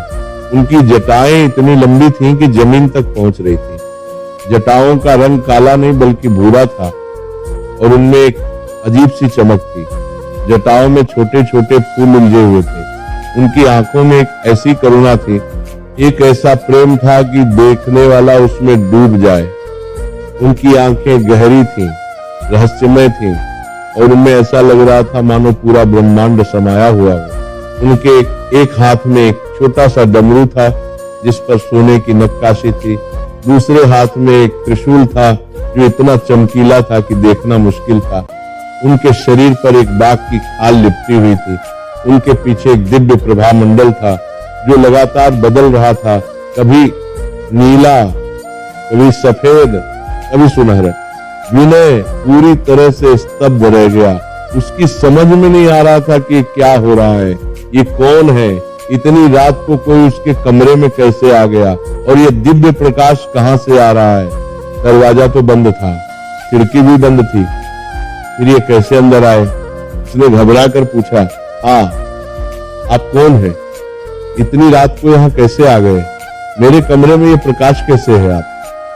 उनकी जटाएं इतनी लंबी थीं कि जमीन तक पहुंच रही थी। जटाओं का रंग काला नहीं बल्कि भूरा था और उनमें एक अजीब सी चमक थी। जटाओं में छोटे छोटे फूल उलझे हुए थे। उनकी आंखों में एक ऐसी करुणा थी, एक ऐसा प्रेम था कि देखने वाला उसमें डूब जाए। उनकी आंखें गहरी थीं, रहस्यमय थीं और उनमें ऐसा लग रहा था मानो पूरा ब्रह्मांड समाया हुआ हो। उनके एक हाथ में एक छोटा सा डमरू था जिस पर सोने की नक्काशी थी। दूसरे हाथ में एक त्रिशूल था जो इतना चमकीला था कि देखना मुश्किल था। उनके शरीर पर एक बाघ की खाल लिपटी हुई थी। उनके पीछे एक दिव्य प्रभा मंडल था जो लगातार बदल रहा था, कभी नीला, कभी सफेद, कभी सुनहरा। विनय पूरी तरह से स्तब्ध रह गया। उसकी समझ में नहीं आ रहा था कि क्या हो रहा है, ये कौन है, इतनी रात को कोई उसके कमरे में कैसे आ गया और ये दिव्य प्रकाश कहां से आ रहा है। दरवाजा तो बंद था, खिड़की भी बंद थी, फिर ये कैसे अंदर आए। उसने घबरा कर पूछा, हाँ आप कौन है, इतनी रात को यहाँ कैसे आ गए, मेरे कमरे में ये प्रकाश कैसे है,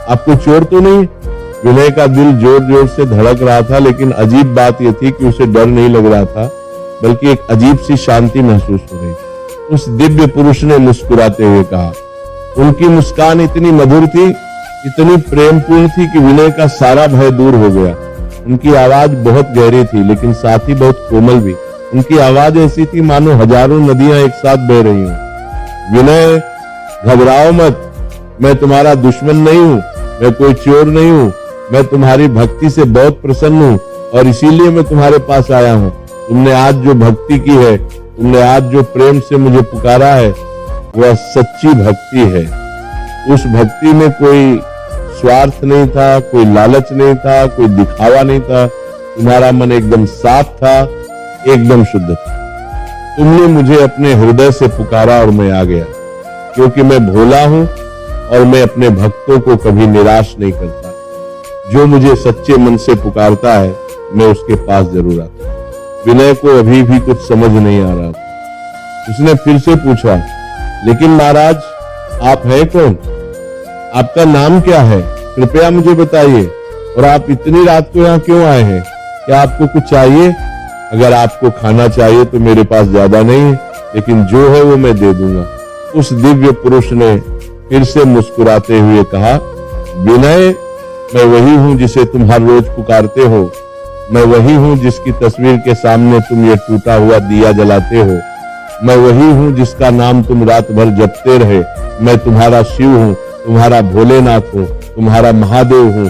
आप कोई चोर तो नहीं। विनय का दिल जोर जोर से धड़क रहा था, लेकिन अजीब बात यह थी कि उसे डर नहीं लग रहा था बल्कि एक अजीब सी शांति महसूस हो रही। उस दिव्य पुरुष ने मुस्कुराते हुए कहा। उनकी मुस्कान इतनी मधुर थी, इतनी प्रेमपूर्ण थी कि विनय का सारा भय दूर हो गया। उनकी आवाज बहुत गहरी थी लेकिन साथ ही बहुत कोमल भी। उनकी आवाज ऐसी थी मानो हजारों नदियां एक साथ बह रही हों। विनय, घबराओ मत, मैं तुम्हारा दुश्मन नहीं हूं, मैं कोई चोर नहीं हूं, मैं तुम्हारी भक्ति से बहुत प्रसन्न हूं और इसीलिए मैं तुम्हारे पास आया हूं। तुमने आज जो भक्ति की है, तुमने आज जो प्रेम से मुझे पुकारा है, वह सच्ची भक्ति है। उस भक्ति में कोई स्वार्थ नहीं था, कोई लालच नहीं था, कोई दिखावा नहीं था। तुम्हारा मन एकदम साफ था, एकदम शुद्ध था। तुमने मुझे अपने हृदय से पुकारा और मैं आ गया, क्योंकि मैं भोला हूं और मैं अपने भक्तों को कभी निराश नहीं करता। जो मुझे सच्चे मन से पुकारता है, मैं उसके पास जरूर आता हूं। विनय को अभी भी कुछ समझ नहीं आ रहा था। उसने फिर से पूछा, लेकिन महाराज आप हैं कौन, आपका नाम क्या है, कृपया मुझे बताइए, और आप इतनी रात को यहाँ क्यों आए हैं, क्या आपको कुछ चाहिए? अगर आपको खाना चाहिए तो मेरे पास ज्यादा नहीं है, लेकिन जो है वो मैं दे दूंगा। उस दिव्य पुरुष ने फिर से मुस्कुराते हुए कहा, विनय, मैं वही हूं जिसे तुम हर रोज पुकारते हो। मैं वही हूं जिसकी तस्वीर के सामने तुम ये टूटा हुआ दिया जलाते हो। मैं वही हूं जिसका नाम तुम रात भर जपते रहे। मैं तुम्हारा शिव हूं, तुम्हारा भोलेनाथ हूं, तुम्हारा महादेव हूं,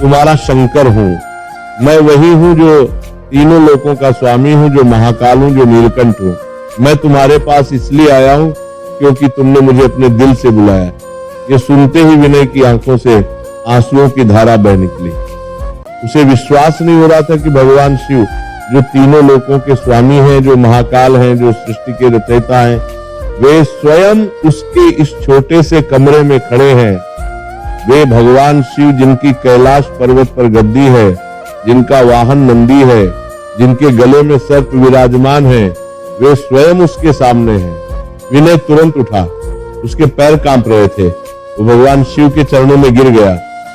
तुम्हारा शंकर हूं। मैं वही हूं जो तीनों लोकों का स्वामी हूं, जो महाकाल हूं, जो नीलकंठ हूं। मैं तुम्हारे पास इसलिए आया हूं क्योंकि तुमने मुझे अपने दिल से बुलाया। ये सुनते ही विनय की आंखों से आंसुओं की धारा बह निकली। उसे विश्वास नहीं हो रहा था कि भगवान शिव, जो तीनों लोकों के स्वामी हैं, जो महाकाल हैं, जो सृष्टि के रचयिता हैं, वे स्वयं उसके इस छोटे से कमरे में खड़े हैं। वे भगवान शिव जिनकी कैलाश पर्वत पर गद्दी है, जिनका वाहन नंदी है, जिनके गले में सर्प विराजमान है, वे स्वयं उसके सामने हैं। विनय तुरंत उठा, उसके पैर कांप रहे थे। वो भगवान शिव के चरणों में गिर गया।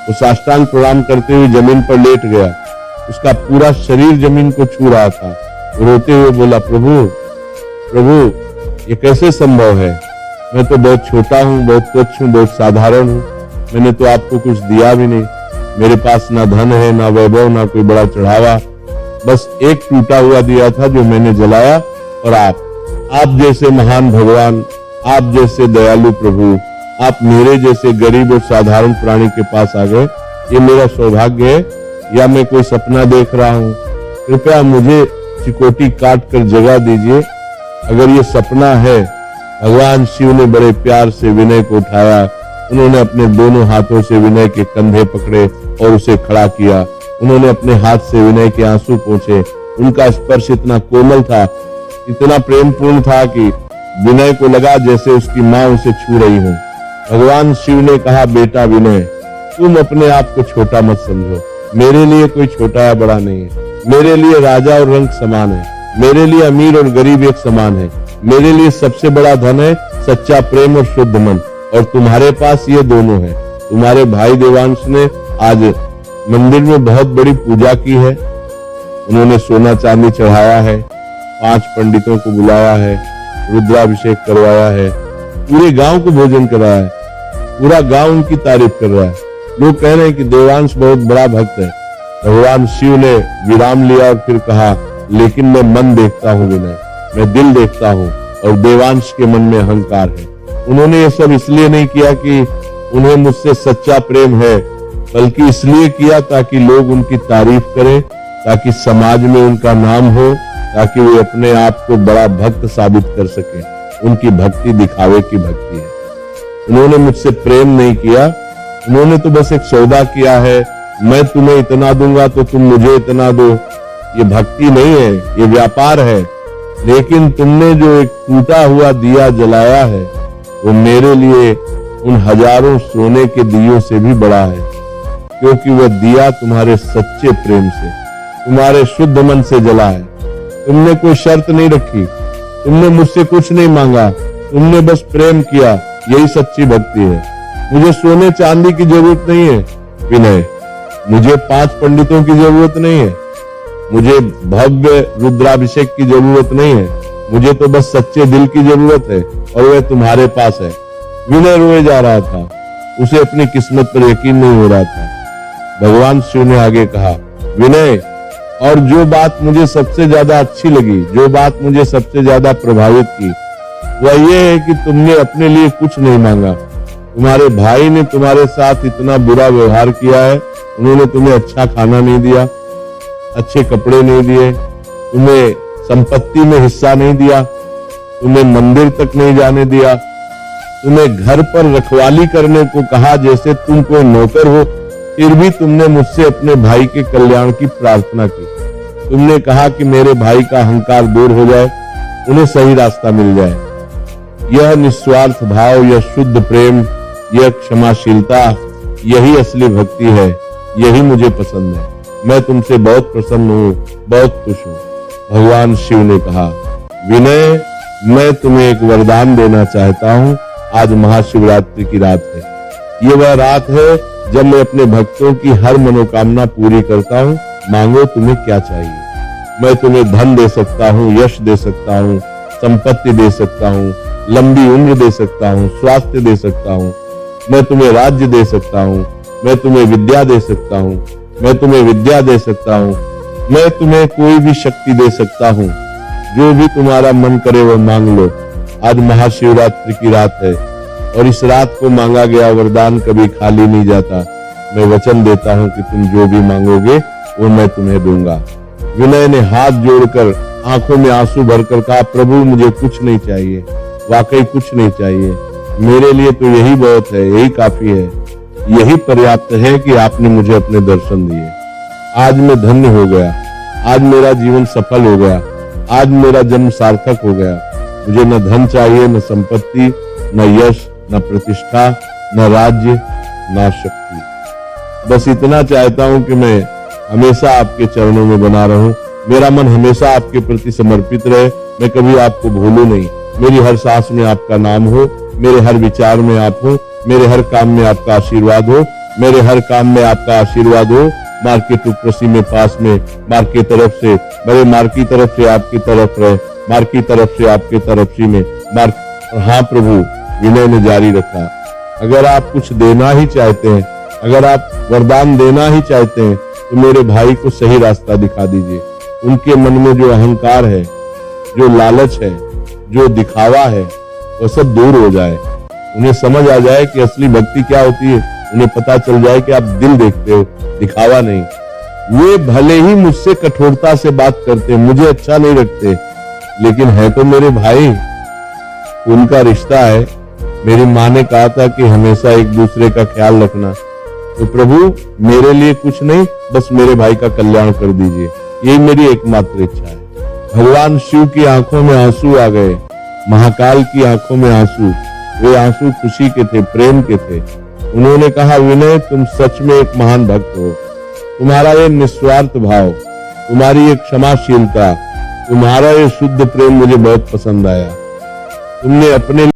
वो साष्टांग प्रणाम करते हुए जमीन पर लेट गया। उसका पूरा शरीर जमीन को छू रहा था। वो रोते हुए बोला, प्रभु प्रभु, ये कैसे संभव है? मैं तो बहुत छोटा हूँ, बहुत तुच्छ हूँ, बहुत साधारण हूँ। मैंने तो आपको कुछ दिया भी नहीं। मेरे पास ना धन है, ना वैभव, ना कोई बड़ा चढ़ावा। बस एक टूटा हुआ दिया था जो मैंने जलाया, और आप जैसे महान भगवान, आप जैसे दयालु प्रभु, आप मेरे जैसे गरीब और साधारण प्राणी के पास आ गए। ये मेरा सौभाग्य है या मैं कोई सपना देख रहा हूँ? कृपया मुझे चिकोटी काट कर जगा दीजिए। अगर ये सपना है। भगवान शिव ने बड़े प्यार से विनय को उठाया। उन्होंने अपने दोनों हाथों से विनय के कंधे पकड़े और उसे खड़ा किया। उन्होंने अपने हाथ से विनय के आंसू पोंछे उनका स्पर्श इतना कोमल था, इतना प्रेमपूर्ण था कि विनय को लगा जैसे उसकी माँ उसे छू रही हो। भगवान शिव ने कहा, बेटा विनय, तुम अपने आप को छोटा मत समझो। मेरे लिए कोई छोटा या बड़ा नहीं है। मेरे लिए राजा और रंक समान है। मेरे लिए अमीर और गरीब एक समान है। मेरे लिए सबसे बड़ा धन है सच्चा प्रेम और शुद्ध मन, और तुम्हारे पास ये दोनों है। तुम्हारे भाई देवांश ने आज मंदिर में बहुत बड़ी पूजा की है। उन्होंने सोना चांदी चढ़ाया है, 5 पंडितों को बुलाया है, रुद्राभिषेक करवाया है, पूरे गांव को भोजन कराया है। पूरा गांव उनकी तारीफ कर रहा है। लोग कह रहे हैं कि देवांश बहुत बड़ा भक्त है। भगवान शिव ने विराम लिया और फिर कहा, लेकिन मैं मन देखता हूँ विनय, मैं दिल देखता हूँ, और देवांश के मन में अहंकार है। उन्होंने ये सब इसलिए नहीं किया कि उन्हें मुझसे सच्चा प्रेम है, बल्कि इसलिए किया ताकि लोग उनकी तारीफ करें, ताकि समाज में उनका नाम हो, ताकि वे अपने आप को बड़ा भक्त साबित कर सके। उनकी भक्ति दिखावे की भक्ति है। उन्होंने मुझसे प्रेम नहीं किया, उन्होंने तो बस एक सौदा किया है, मैं तुम्हें इतना दूंगा तो तुम मुझे इतना दो। ये भक्ति नहीं है, ये व्यापार है। लेकिन तुमने जो एक टूटा हुआ दिया जलाया है, वो मेरे लिए उन हजारों सोने के दियों से भी बड़ा है, क्योंकि वह दिया तुम्हारे सच्चे प्रेम से, तुम्हारे शुद्ध मन से जला है। तुमने कोई शर्त नहीं रखी, तुमने मुझसे कुछ नहीं मांगा, तुमने बस प्रेम किया। यही सच्ची भक्ति है। मुझे सोने चांदी की जरूरत नहीं है विनय, मुझे 5 पंडितों की जरूरत नहीं है, मुझे भव्य रुद्राभिषेक की जरूरत नहीं है, मुझे तो बस सच्चे दिल की जरूरत है, और वह तुम्हारे पास है। विनय रोए जा रहा था, उसे अपनी किस्मत पर यकीन नहीं हो रहा था। भगवान शिव ने आगे कहा, विनय, और जो बात मुझे सबसे ज्यादा अच्छी लगी, जो बात मुझे सबसे ज्यादा प्रभावित की, वह यह है कि तुमने अपने लिए कुछ नहीं मांगा। तुम्हारे भाई ने तुम्हारे साथ इतना बुरा व्यवहार किया है। उन्होंने तुम्हें अच्छा खाना नहीं दिया, अच्छे कपड़े नहीं दिए, तुम्हें संपत्ति में हिस्सा नहीं दिया, तुम्हें मंदिर तक नहीं जाने दिया, तुम्हें घर पर रखवाली करने को कहा जैसे तुम कोई नौकर हो। फिर भी तुमने मुझसे अपने भाई के कल्याण की प्रार्थना की। तुमने कहा कि मेरे भाई का अहंकार दूर हो जाए, उन्हें सही रास्ता मिल जाए। यह निस्वार्थ भाव, यह शुद्ध प्रेम, यह क्षमाशीलता, यही असली भक्ति है। यही मुझे पसंद है। मैं तुमसे बहुत प्रसन्न हूँ, बहुत खुश हूँ। भगवान शिव ने कहा, विनय, मैं तुम्हें एक वरदान देना चाहता हूँ। आज महाशिवरात्रि की रात है। ये वह रात है जब मैं अपने भक्तों की हर मनोकामना पूरी करता हूँ। मांगो तुम्हें क्या चाहिए। मैं तुम्हें धन दे सकता हूँ, यश दे सकता हूँ, संपत्ति दे सकता हूँ, लंबी उम्र दे सकता हूँ, स्वास्थ्य दे सकता हूँ, मैं तुम्हें राज्य दे सकता हूँ, मैं तुम्हें विद्या दे सकता हूँ, मैं तुम्हें विद्या दे सकता हूँ, मैं तुम्हें कोई भी शक्ति दे सकता हूँ। जो भी तुम्हारा मन करे वो मांग लो। आज महाशिवरात्रि की रात है, और इस रात को मांगा गया वरदान कभी खाली नहीं जाता। मैं वचन देता हूँ कि तुम जो भी मांगोगे वो मैं तुम्हें दूंगा। विनय ने हाथ जोड़कर आंखों में आंसू भरकर कहा, प्रभु, मुझे कुछ नहीं चाहिए, वाकई कुछ नहीं चाहिए। मेरे लिए तो यही बहुत है, यही काफी है, यही पर्याप्त है कि आपने मुझे अपने दर्शन दिए। आज मैं धन्य हो गया, आज मेरा जीवन सफल हो गया, आज मेरा जन्म सार्थक हो गया। मुझे न धन चाहिए, न संपत्ति, न यश, न प्रतिष्ठा, न राज्य, न शक्ति। बस इतना चाहता हूं कि मैं हमेशा आपके चरणों में बना रहूं। मेरा मन हमेशा आपके प्रति समर्पित रहे, मैं कभी आपको भूलूं नहीं। मेरी हर सांस में आपका नाम हो, मेरे हर विचार में आप हो, मेरे हर काम में आपका आशीर्वाद हो, मेरे हर काम में आपका आशीर्वाद हो। मार के टुकड़सी में पास में, मार की तरफ से, मेरे मार की तरफ से आपकी तरफ रहे, मार की तरफ से आपके तरफसी में मार। हाँ प्रभु, विनय ने जारी रखा, अगर आप कुछ देना ही चाहते हैं, अगर आप वरदान देना ही चाहते हैं, तो मेरे भाई को सही रास्ता दिखा दीजिए। उनके मन में जो अहंकार है, जो लालच है, जो दिखावा है, वो सब दूर हो जाए। उन्हें समझ आ जाए कि असली भक्ति क्या होती है। उन्हें पता चल जाए कि आप दिल देखते हो, दिखावा नहीं। वे भले ही मुझसे कठोरता से बात करते, मुझे अच्छा नहीं रखते, लेकिन है तो मेरे भाई, उनका रिश्ता है। मेरी माँ ने कहा था कि हमेशा एक दूसरे का ख्याल रखना। तो प्रभु, मेरे लिए कुछ नहीं, बस मेरे भाई का कल्याण कर दीजिए। यही मेरी एकमात्र इच्छा है। भगवान शिव की आंखों में आंसू आ गए, महाकाल की आंखों में आंसू। वे आंसू खुशी के थे, प्रेम के थे। उन्होंने कहा, विनय तुम सच में एक महान भक्त हो। तुम्हारा ये निस्वार्थ भाव, तुम्हारी ये क्षमाशीलता, तुम्हारा ये शुद्ध प्रेम मुझे बहुत पसंद आया। तुमने अपने